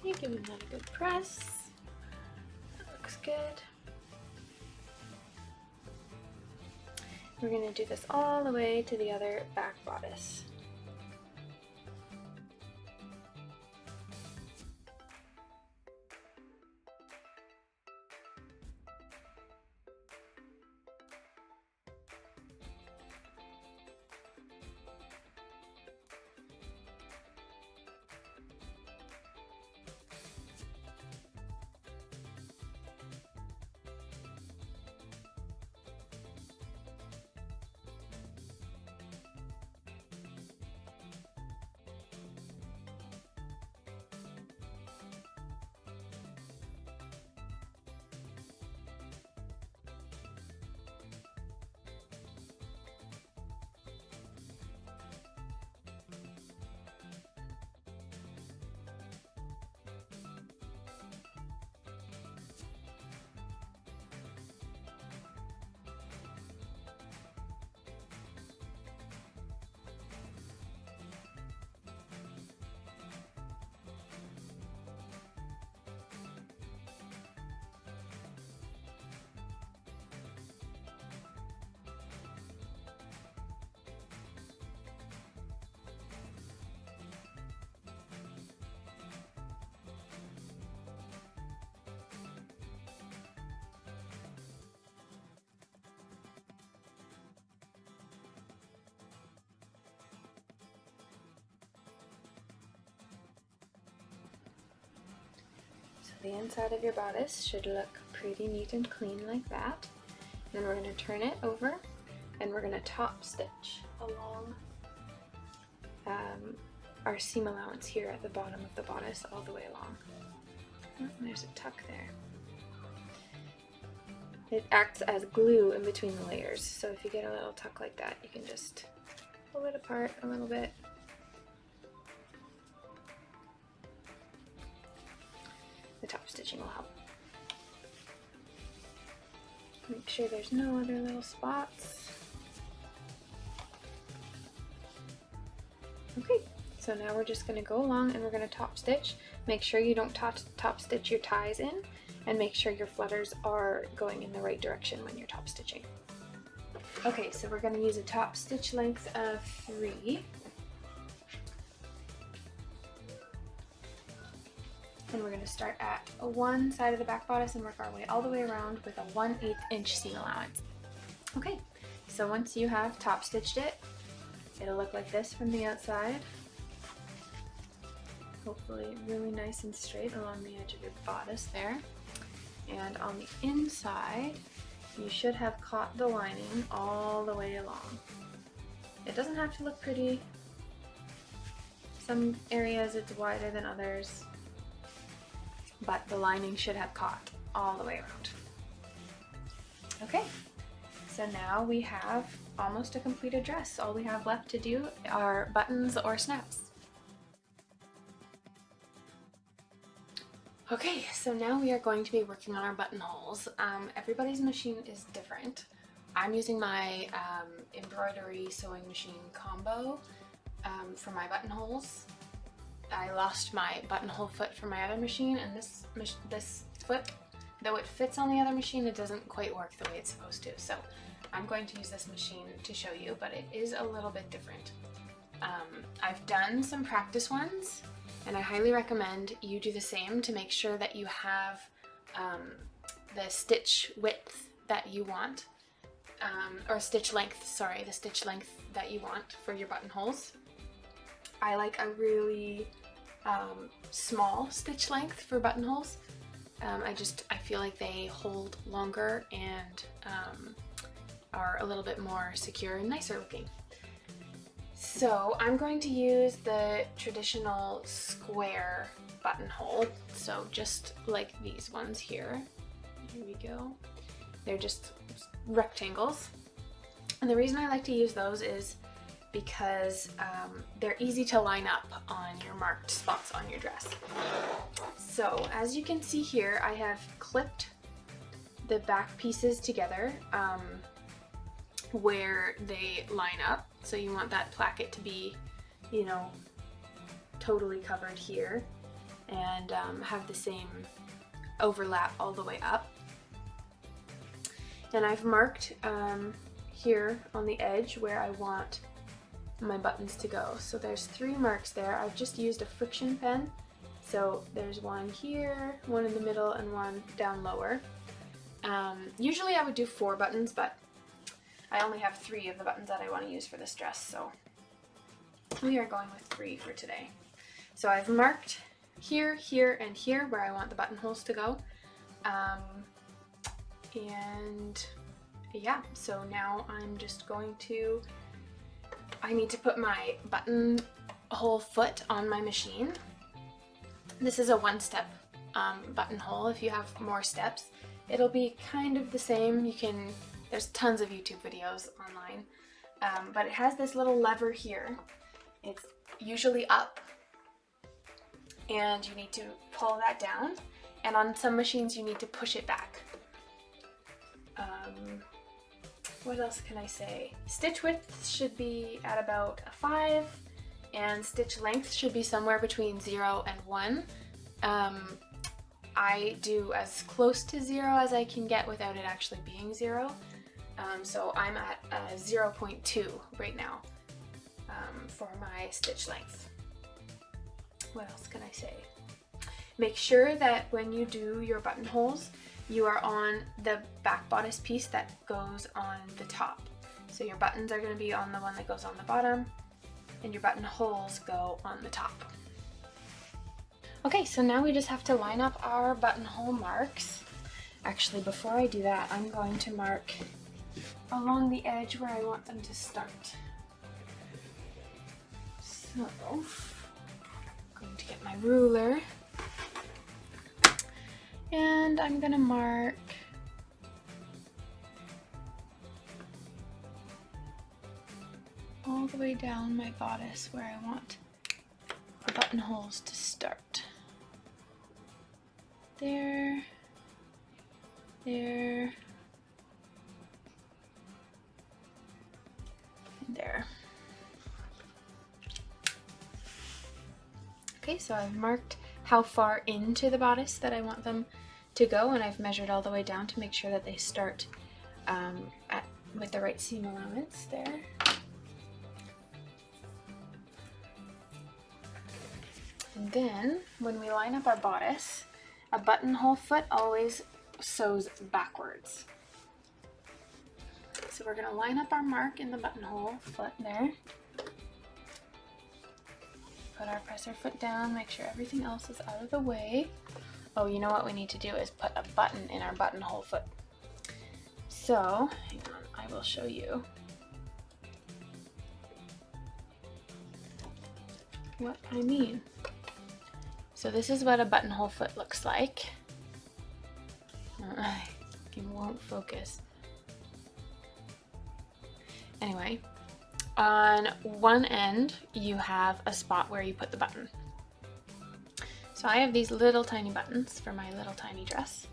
You give that a good press. That looks good. We're going to do this all the way to the other back bodice. The inside of your bodice should look pretty neat and clean like that. Then we're going to turn it over and we're going to top stitch along our seam allowance here at the bottom of the bodice all the way along. Oh, there's a tuck there. It acts as glue in between the layers, so if you get a little tuck like that, you can just pull it apart a little bit. The top stitching will help. Make sure there's no other little spots. Okay, So now we're just going to go along and we're going to top stitch. Make sure you don't top stitch your ties in, and make sure your flutters are going in the right direction when you're top stitching. Okay, so we're going to use a top stitch length of 3. And we're going to start at one side of the back bodice and work our way all the way around with a 1/8 inch seam allowance. Okay, so once you have top stitched it, it'll look like this from the outside. Hopefully really nice and straight along the edge of your bodice there. And on the inside, you should have caught the lining all the way along. It doesn't have to look pretty. Some areas it's wider than others, but the lining should have caught all the way around. Okay, so now we have almost a completed dress. All we have left to do are buttons or snaps. Okay, so now we are going to be working on our buttonholes. Everybody's machine is different. I'm using my embroidery sewing machine combo for my buttonholes. I lost my buttonhole foot from my other machine, and this foot, though it fits on the other machine, it doesn't quite work the way it's supposed to. So I'm going to use this machine to show you, but it is a little bit different. I've done some practice ones, and I highly recommend you do the same to make sure that you have the stitch width that you want, or stitch length, sorry, the stitch length that you want for your buttonholes. I like a really small stitch length for buttonholes. I feel like they hold longer and are a little bit more secure and nicer looking. So I'm going to use the traditional square buttonhole, so just like these ones here. Here we go. They're just rectangles. And the reason I like to use those is because they're easy to line up on your marked spots on your dress. So as you can see here, I have clipped the back pieces together where they line up. So you want that placket to be, you know, totally covered here, and have the same overlap all the way up. And I've marked here on the edge where I want my buttons to go. So there's 3 marks there. I've just used a friction pen. So there's one here, one in the middle, and one down lower. Usually I would do 4 buttons, but I only have 3 of the buttons that I want to use for this dress, so we are going with 3 for today. So I've marked here, here, and here where I want the buttonholes to go. And yeah, so now I'm just going to, I need to put my buttonhole foot on my machine. This is a 1-step buttonhole. If you have more steps, it'll be kind of the same. There's tons of YouTube videos online, but it has this little lever here. It's usually up, and you need to pull that down, and on some machines you need to push it back. What else can I say? Stitch width should be at about a 5, and stitch length should be somewhere between 0 and 1. I do as close to 0 as I can get without it actually being 0. So I'm at 0.2 right now for my stitch length. What else can I say? Make sure that when you do your buttonholes, you are on the back bodice piece that goes on the top. So your buttons are going to be on the one that goes on the bottom, and your buttonholes go on the top. Okay, so now we just have to line up our buttonhole marks. Actually, before I do that, I'm going to mark along the edge where I want them to start. So, I'm going to get my ruler, and I'm going to mark all the way down my bodice where I want the buttonholes to start. There, there, and there. Okay, so I've marked how far into the bodice that I want them to go, and I've measured all the way down to make sure that they start with the right seam allowance there. And then when we line up our bodice, a buttonhole foot always sews backwards. So we're going to line up our mark in the buttonhole foot there. Put our presser foot down, make sure everything else is out of the way. Oh, you know what we need to do is put a button in our buttonhole foot. So, hang on, I will show you what I mean. So this is what a buttonhole foot looks like. It won't focus. Anyway, on one end you have a spot where you put the button. So I have these little tiny buttons for my little tiny dress,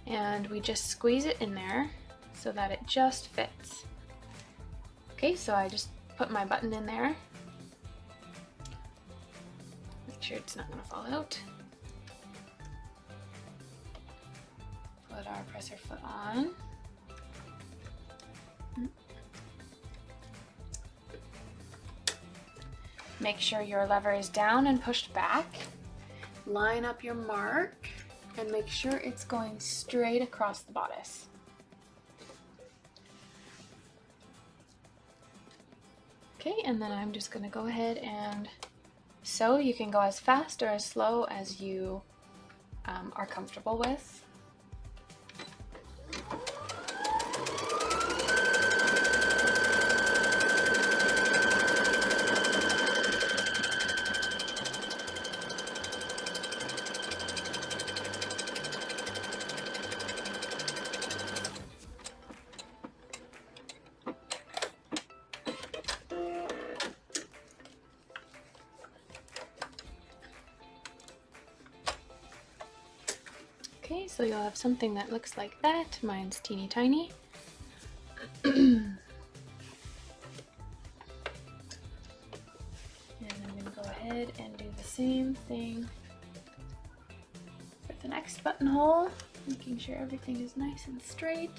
and we just squeeze it in there so that it just fits. Okay, so I just put my button in there. Make sure it's not going to fall out. Put our presser foot on. Make sure your lever is down and pushed back. Line up your mark and make sure it's going straight across the bodice. Okay, and then I'm just going to go ahead and sew. You can go as fast or as slow as you are comfortable with. Okay, so you'll have something that looks like that. Mine's teeny tiny. And I'm going to go ahead and do the same thing for the next buttonhole, making sure everything is nice and straight.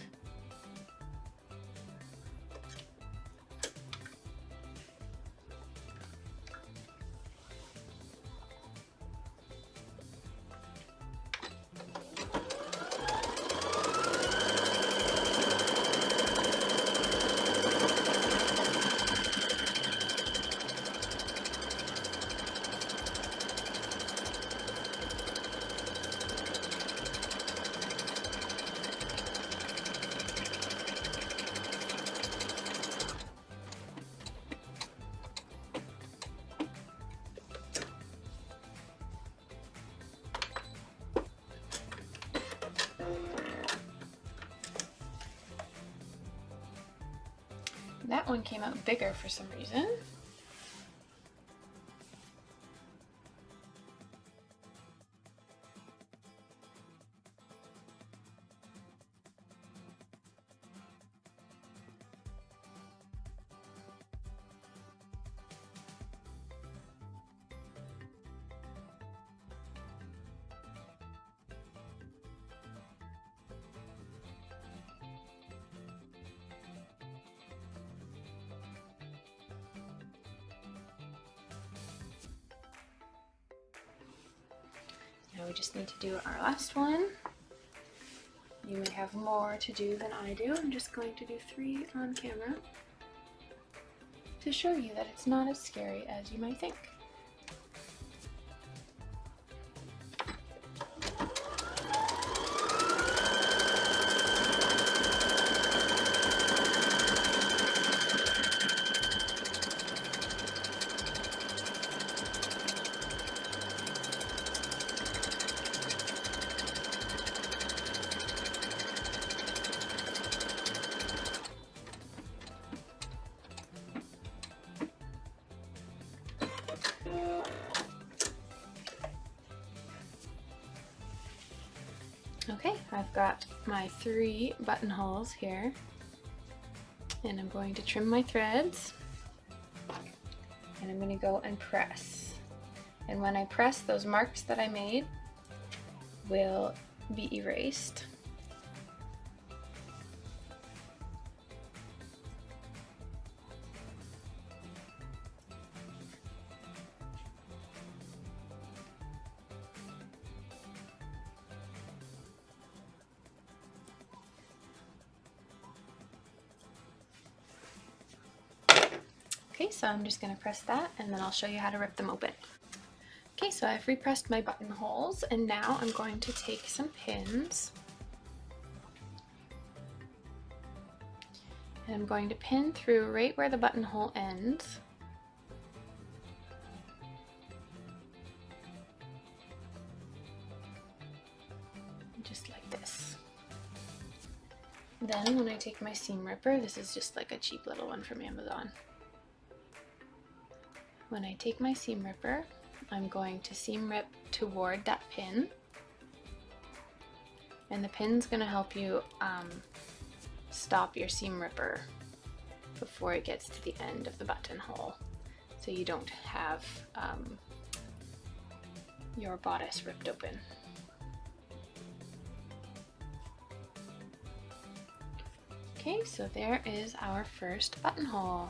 That one came out bigger for some reason. Now we just need to do our last one. You may have more to do than I do. I'm just going to do 3 on camera to show you that it's not as scary as you might think. Okay, I've got my 3 buttonholes here, and I'm going to trim my threads, and I'm going to go and press. And when I press, those marks that I made will be erased. Okay, so I'm just going to press that and then I'll show you how to rip them open. Okay, so I've repressed my buttonholes and now I'm going to take some pins and I'm going to pin through right where the buttonhole ends. Just like this. Then when I take my seam ripper, this is just like a cheap little one from Amazon. When I take my seam ripper, I'm going to seam rip toward that pin, and the pin's going to help you stop your seam ripper before it gets to the end of the buttonhole, so you don't have your bodice ripped open. Okay, so there is our first buttonhole.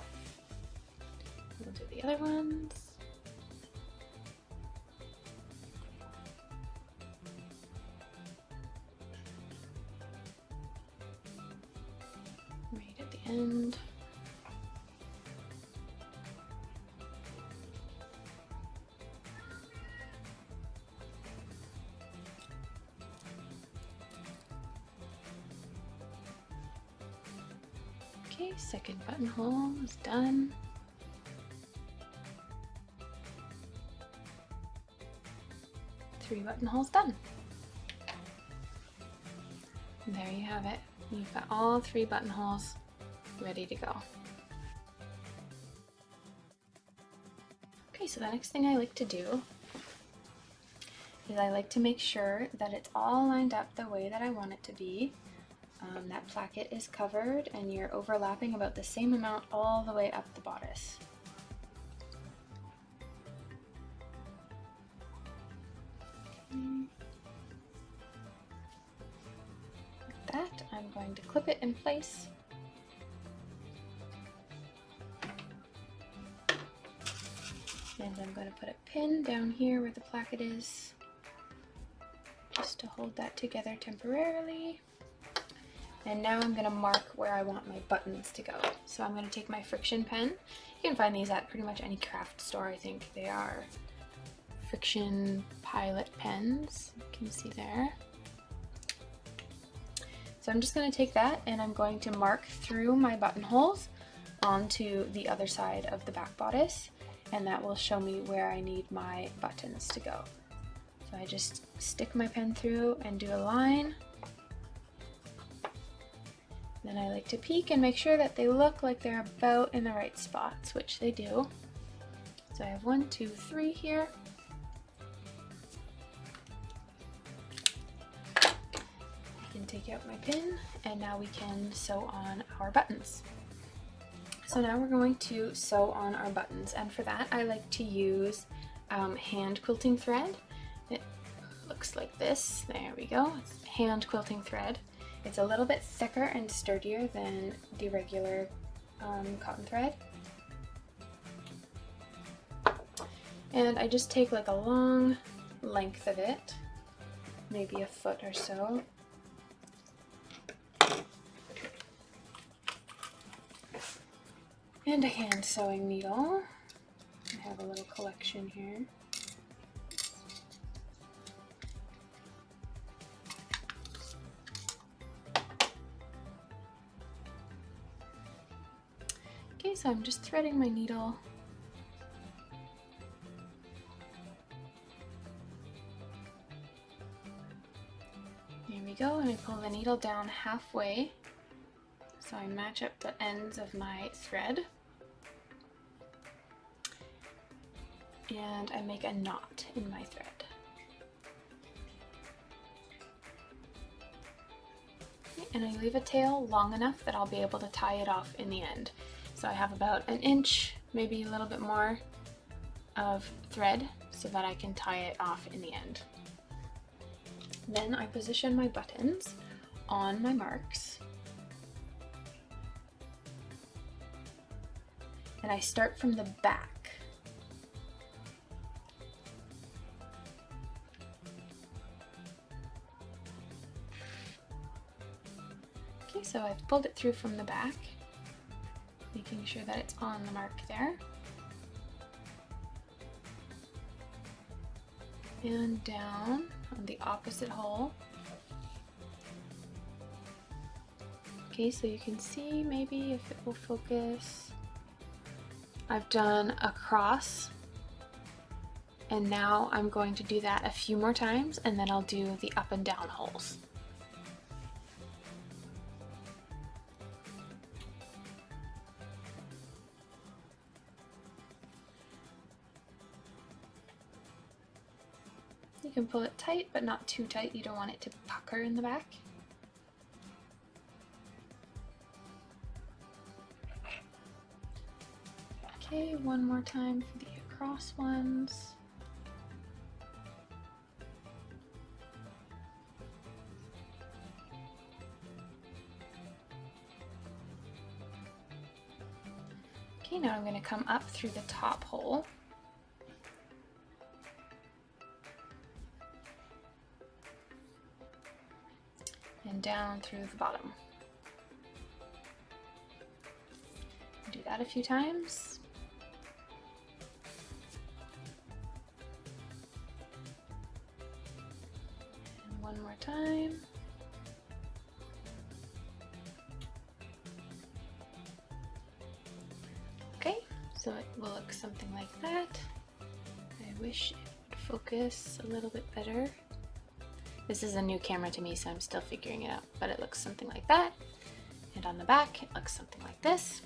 We'll do the other ones. Right at the end. Okay, second buttonhole is done. Three buttonholes done. And there you have it. You've got all three buttonholes ready to go. Okay, so the next thing I like to do is I like to make sure that it's all lined up the way that I want it to be. That placket is covered and you're overlapping about the same amount all the way up the bodice. Like that, I'm going to clip it in place. And I'm going to put a pin down here where the placket is, just to hold that together temporarily. And now I'm going to mark where I want my buttons to go. So I'm going to take my friction pen. You can find these at pretty much any craft store, I think. They are friction pilot pens, you can see there. So I'm just going to take that and I'm going to mark through my buttonholes onto the other side of the back bodice, and that will show me where I need my buttons to go. So I just stick my pen through and do a line. Then I like to peek and make sure that they look like they're about in the right spots, which they do. So I have 1, 2, 3 here. I can take out my pin and now we can sew on our buttons. So now we're going to sew on our buttons, and for that I like to use hand quilting thread. It looks like this. There we go. It's hand quilting thread. It's a little bit thicker and sturdier than the regular cotton thread. And I just take like a long length of it, maybe a foot or so. And a hand sewing needle. I have a little collection here. Okay, so I'm just threading my needle. There we go, and I pull the needle down halfway, so I match up the ends of my thread. And I make a knot in my thread. And I leave a tail long enough that I'll be able to tie it off in the end. So I have about 1 inch, maybe a little bit more of thread. so that I can tie it off in the end. Then I position my buttons on my marks. And I start from the back. Okay, so I've pulled it through from the back, making sure that it's on the mark there. And down on the opposite hole. Okay, so you can see maybe if it will focus. I've done a cross, and now I'm going to do that a few more times, and then I'll do the up and down holes. You can pull it tight, but not too tight. You don't want it to pucker in the back. Okay, one more time for the across ones. Okay, now I'm going to come up through the top hole. And down through the bottom. Do that a few times. And one more time. Okay, so it will look something like that. I wish it would focus a little bit better. This is a new camera to me, so I'm still figuring it out, but it looks something like that. And on the back, it looks something like this.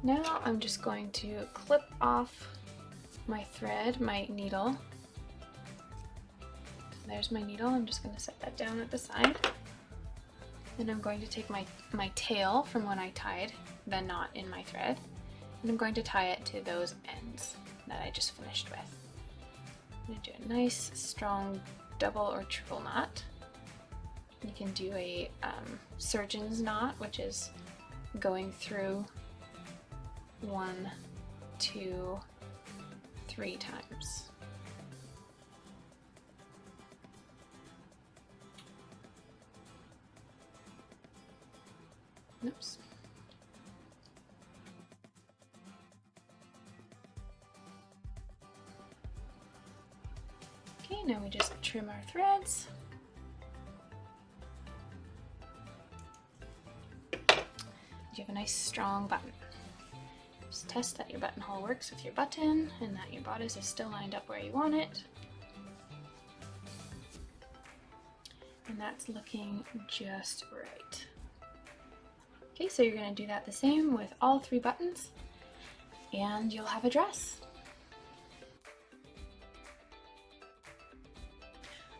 Now I'm just going to clip off my thread, my needle. So there's my needle. I'm just going to set that down at the side. And I'm going to take my tail from when I tied the knot in my thread, and I'm going to tie it to those ends that I just finished with. I'm going to do a nice strong double or triple knot. You can do a surgeon's knot, which is going through 1, 2, 3 times. Oops. Okay, now we just trim our threads. You have a nice strong button. Just test that your buttonhole works with your button and that your bodice is still lined up where you want it. And that's looking just right. Okay, so you're going to do that the same with all 3 buttons, and you'll have a dress.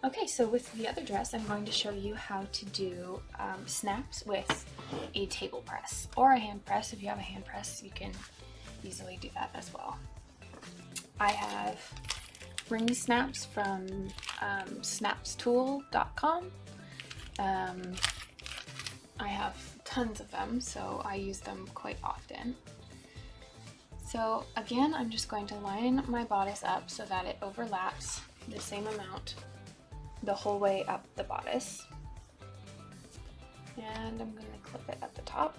Okay, so with the other dress, I'm going to show you how to do snaps with a table press or a hand press. If you have a hand press, you can easily do that as well. I have ring snaps from snapstool.com. I have tons of them, so I use them quite often. So again, I'm just going to line my bodice up so that it overlaps the same amount the whole way up the bodice. And I'm going to clip it at the top.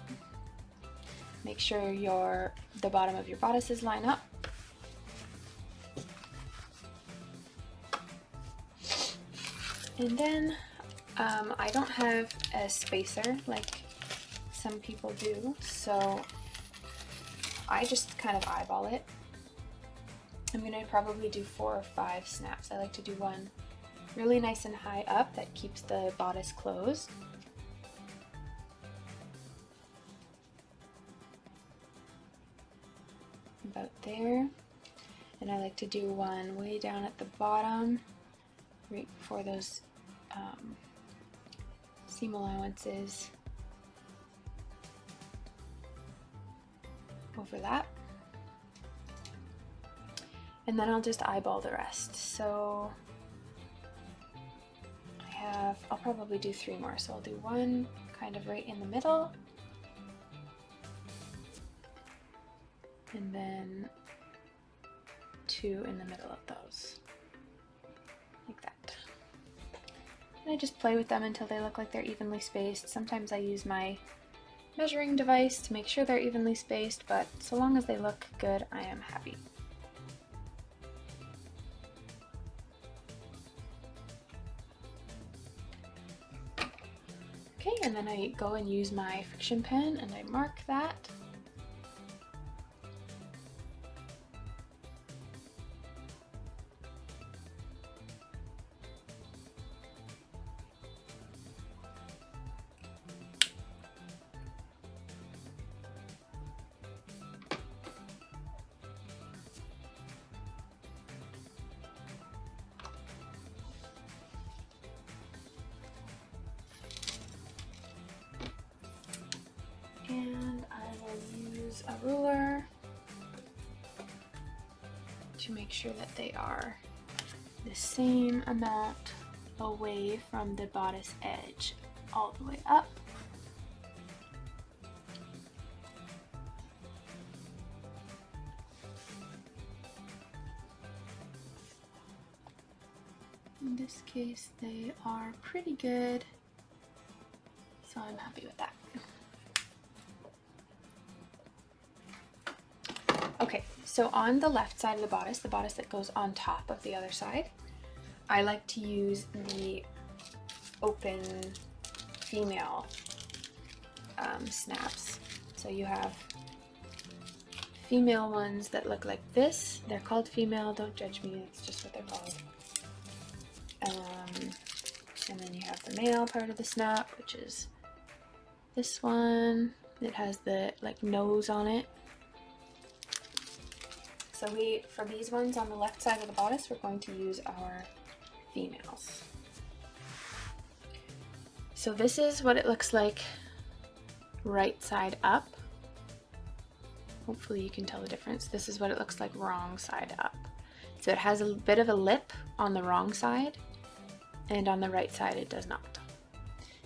Make sure the bottom of your bodices line up. And then I don't have a spacer like some people do, so I just kind of eyeball it. I'm going to probably do 4 or 5 snaps. I like to do one really nice and high up that keeps the bodice closed. About there. And I like to do one way down at the bottom, right before those seam allowances overlap. and then I'll just eyeball the rest. So I'll probably do 3 more. So I'll do 1 kind of right in the middle, and then 2 in the middle of those, like that. And I just play with them until they look like they're evenly spaced. Sometimes I use my measuring device to make sure they're evenly spaced, but so long as they look good, I am happy. Okay, and then I go and use my friction pen and I mark that. And I will use a ruler to make sure that they are the same amount away from the bodice edge all the way up. In this case, they are pretty good, so I'm happy with that. Okay, so on the left side of the bodice that goes on top of the other side, I like to use the open female snaps. So you have female ones that look like this. They're called female, don't judge me, it's just what they're called. And then you have the male part of the snap, which is this one. It has the like nose on it. So for these ones on the left side of the bodice, we're going to use our females. So this is what it looks like right side up. Hopefully you can tell the difference. This is what it looks like wrong side up. So it has a bit of a lip on the wrong side, and on the right side it does not.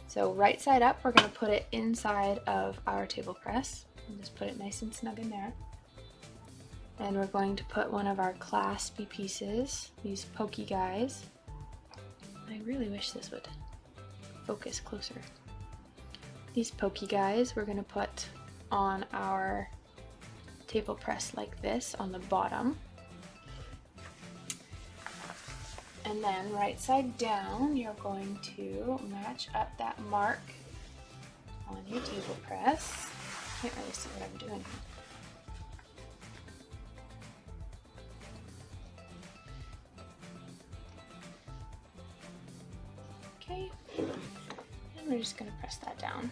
So right side up, we're going to put it inside of our table press and just put it nice and snug in there. And we're going to put one of our claspy pieces, these pokey guys. I really wish this would focus closer. These pokey guys we're going to put on our table press like this on the bottom. And then right side down, you're going to match up that mark on your table press. Can't really see what I'm doing here. Okay, and we're just going to press that down.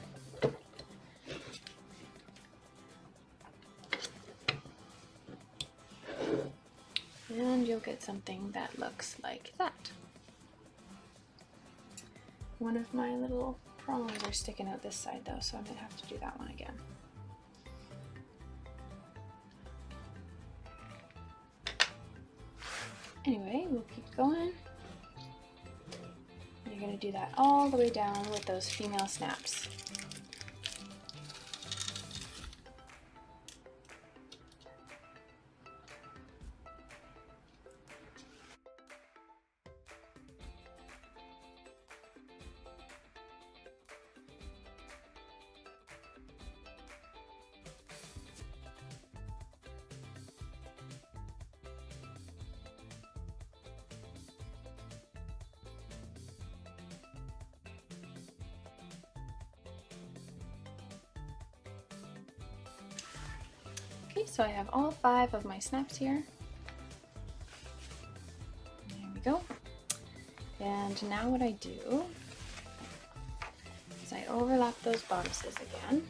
And you'll get something that looks like that. One of my little prongs are sticking out this side though, so I might have to do that one again. Anyway, we'll keep going. You're going to do that all the way down with those female snaps. Okay, so I have all 5 of my snaps here. There we go. And now what I do is I overlap those bodices again.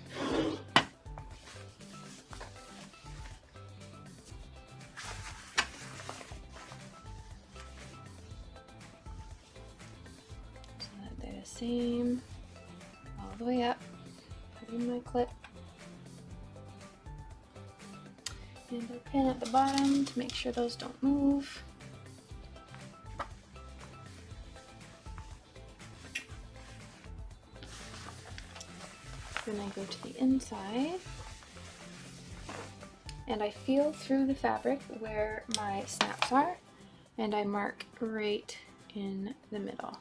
So that they're the same all the way up. Put in my clip. And a pin at the bottom to make sure those don't move. Then I go to the inside and I feel through the fabric where my snaps are and I mark right in the middle.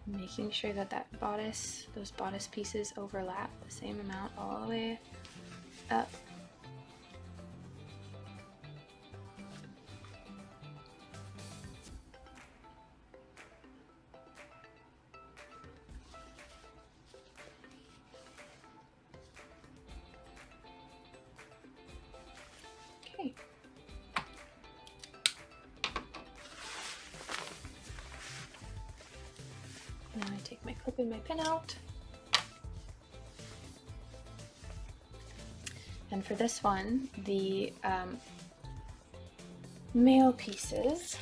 Making sure that those bodice pieces overlap the same amount all the way up. Okay. Now I take my clip and my pin out. And for this one, the male pieces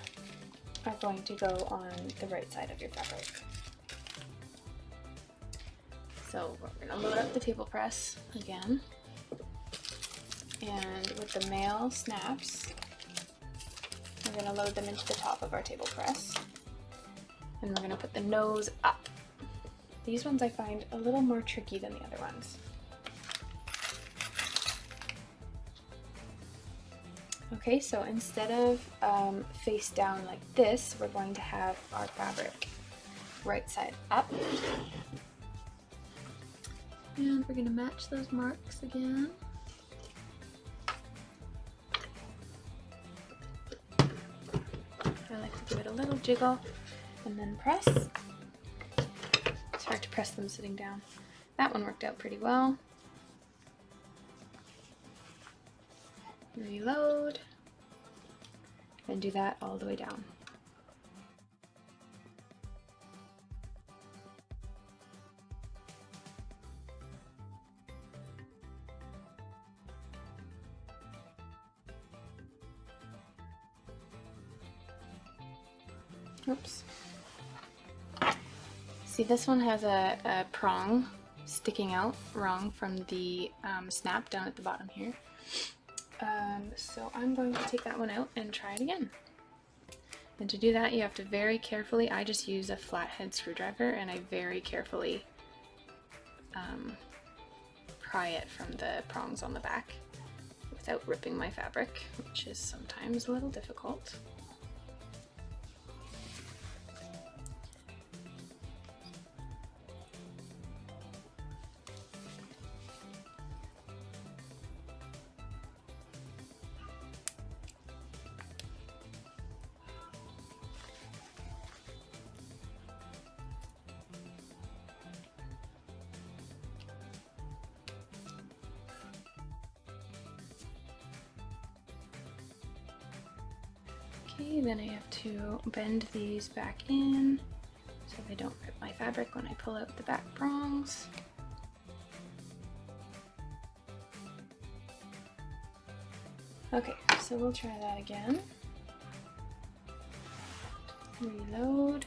are going to go on the right side of your fabric. So we're going to load up the table press again. And with the male snaps, we're going to load them into the top of our table press. And we're going to put the nose up. These ones I find a little more tricky than the other ones. Okay, so instead of face down like this, we're going to have our fabric right side up. And we're going to match those marks again. I like to give it a little jiggle and then press. It's hard to press them sitting down. That one worked out pretty well. Reload, and do that all the way down. Oops. See, this one has a prong sticking out wrong from the snap down at the bottom here. So I'm going to take that one out and try it again. And to do that, you have to very carefully, I just use a flathead screwdriver and I very carefully pry it from the prongs on the back without ripping my fabric, which is sometimes a little difficult. Okay, then I have to bend these back in so they don't rip my fabric when I pull out the back prongs. Okay, so we'll try that again. Reload.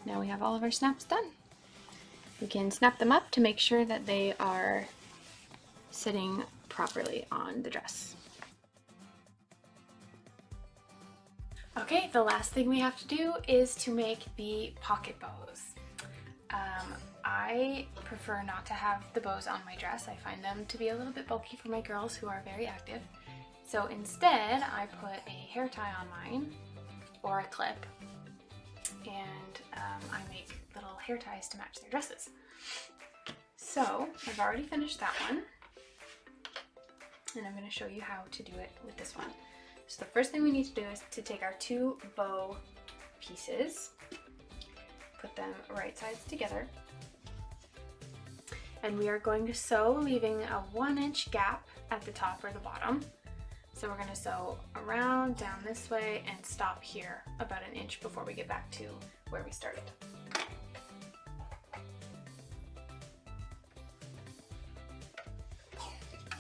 Now we have all of our snaps done. We can snap them up to make sure that they are sitting properly on the dress. Okay, the last thing we have to do is to make the pocket bows. I prefer not to have the bows on my dress. I find them to be a little bit bulky for my girls who are very active. So instead, I put a hair tie on mine, or a clip, and I make little hair ties to match their dresses. So I've already finished that one, and I'm going to show you how to do it with this one. So the first thing we need to do is to take our two bow pieces, put them right sides together, and we are going to sew, leaving a 1-inch gap at the top or the bottom So we're going to sew around down this way and stop here about an inch before we get back to where we started.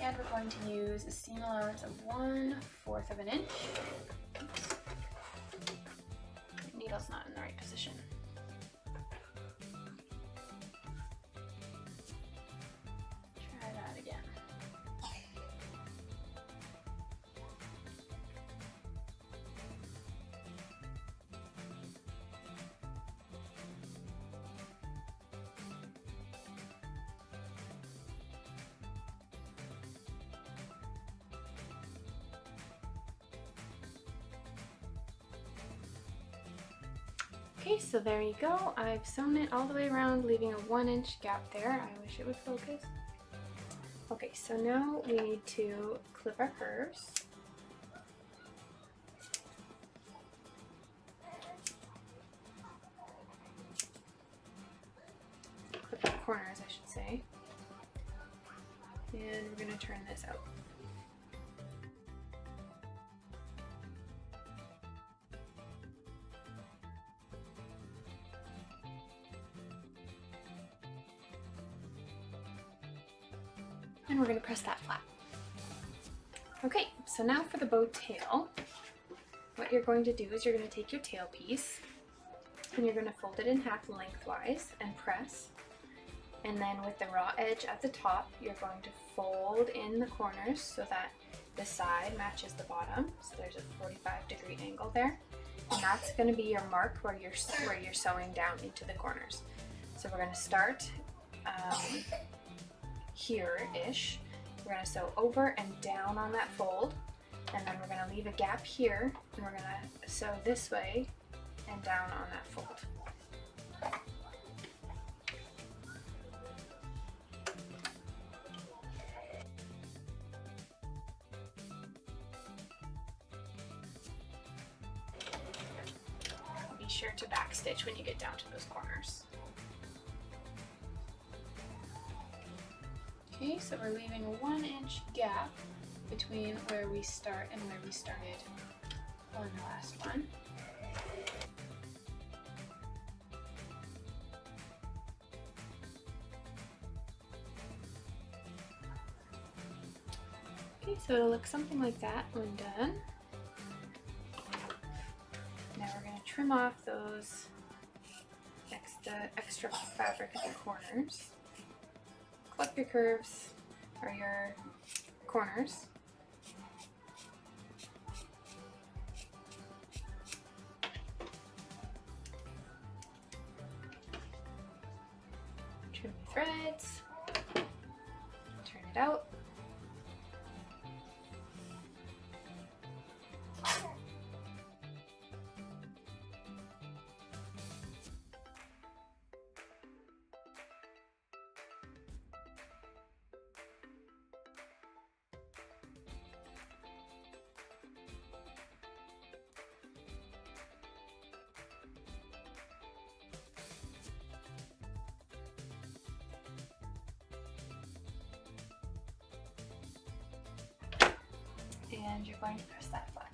And we're going to use a seam allowance of 1/4 of an inch. The needle's not in the right position. Try that again. Okay, so there you go. I've sewn it all the way around, leaving a 1-inch gap there. I wish it would focus. Okay, so now we need to clip our curves. Clip the corners, I should say. And we're going to turn this out. And we're going to press that flat. Okay, so now for the bow tail, what you're going to do is you're going to take your tail piece and you're going to fold it in half lengthwise and press. And then with the raw edge at the top, you're going to fold in the corners so that the side matches the bottom. So there's a 45-degree angle there. And that's going to be your mark where you're sewing down into the corners. So we're going to start here-ish. We're going to sew over and down on that fold, and then we're going to leave a gap here, and we're going to sew this way and down on that fold. Be sure to backstitch when you get down to those corners. Okay, so we're leaving a 1-inch gap between where we start and where we started on the last one. Okay, so it'll look something like that when done. Now we're going to trim off those extra fabric at the corners. Clip your curves or your corners. Trim the threads. Turn it out. And you're going to press that flat.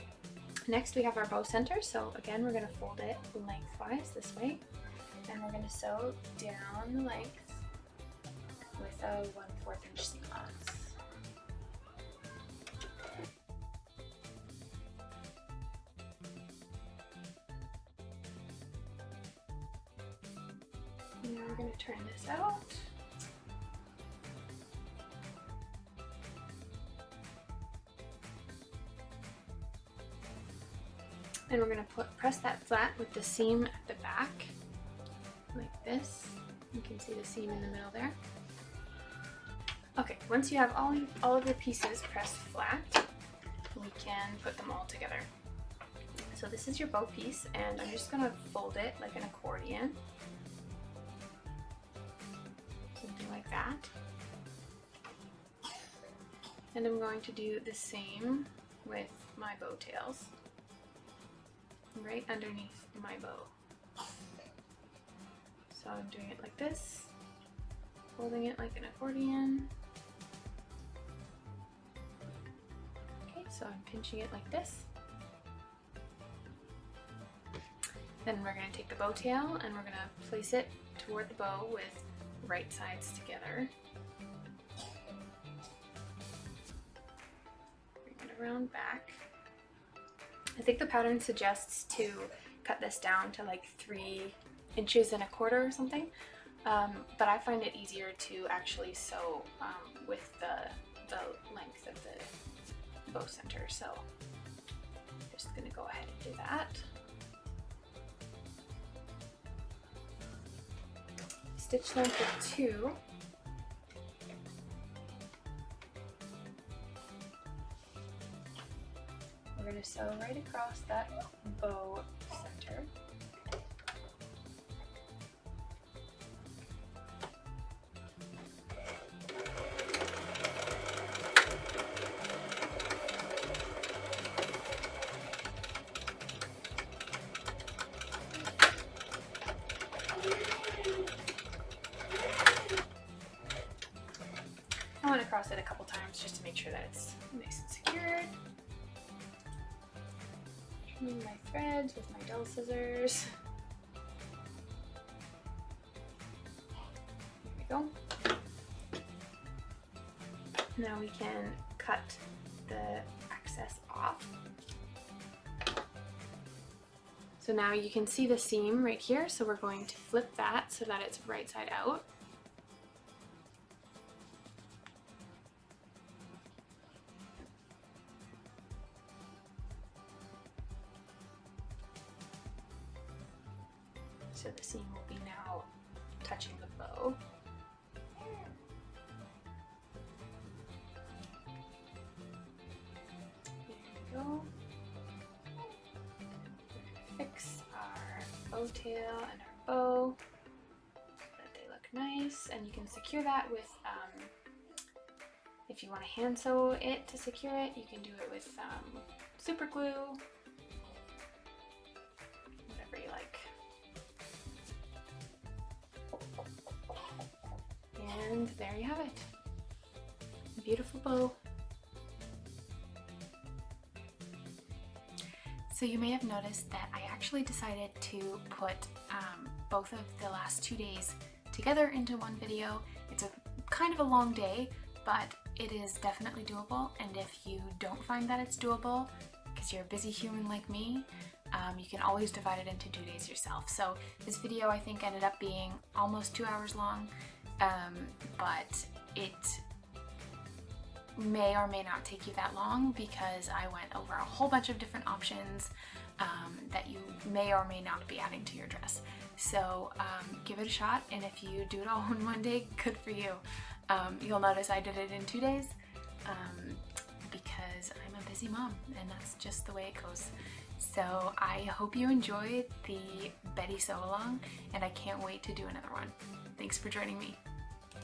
Next we have our bow center, so again we're going to fold it lengthwise this way, and we're going to sew down the length with a 1/4 inch seam allowance. And now we're going to turn this out. And we're going to press that flat with the seam at the back, like this. You can see the seam in the middle there. Okay, once you have all of your pieces pressed flat, we can put them all together. So this is your bow piece, and I'm just going to fold it like an accordion. Something like that. And I'm going to do the same with my bow tails. Right underneath my bow. So I'm doing it like this, holding it like an accordion. Okay, So I'm pinching it like this. Then we're going to take the bow tail and we're going to place it toward the bow with right sides together. Bring it around back. I think the pattern suggests to cut this down to like 3 1.25 inches or something, but I find it easier to actually sew with the length of the bow center, so I'm just going to go ahead and do that. Stitch length of 2. We're going to sew right across that bow center. I want to cross it a couple times just to make sure that it's nice and secured. Trimming my threads with my dull scissors. There we go. Now we can cut the excess off. So now you can see the seam right here, so we're going to flip that so that it's right side out. So the seam will be now touching the bow. There we go. We're going to fix our bow tail and our bow so that they look nice, and you can secure that with, if you want to hand sew it to secure it, you can do it with super glue, whatever you like. And there you have it. A beautiful bow. So you may have noticed that I actually decided to put both of the last 2 days together into one video. It's a kind of a long day, but it is definitely doable. And if you don't find that it's doable, because you're a busy human like me, you can always divide it into 2 days yourself. So this video I think ended up being almost 2 hours long. But it may or may not take you that long because I went over a whole bunch of different options that you may or may not be adding to your dress. So give it a shot, and if you do it all in one day, good for you. You'll notice I did it in 2 days because I'm a busy mom, and that's just the way it goes. So I hope you enjoyed the Betty sew along, and I can't wait to do another one. Thanks for joining me.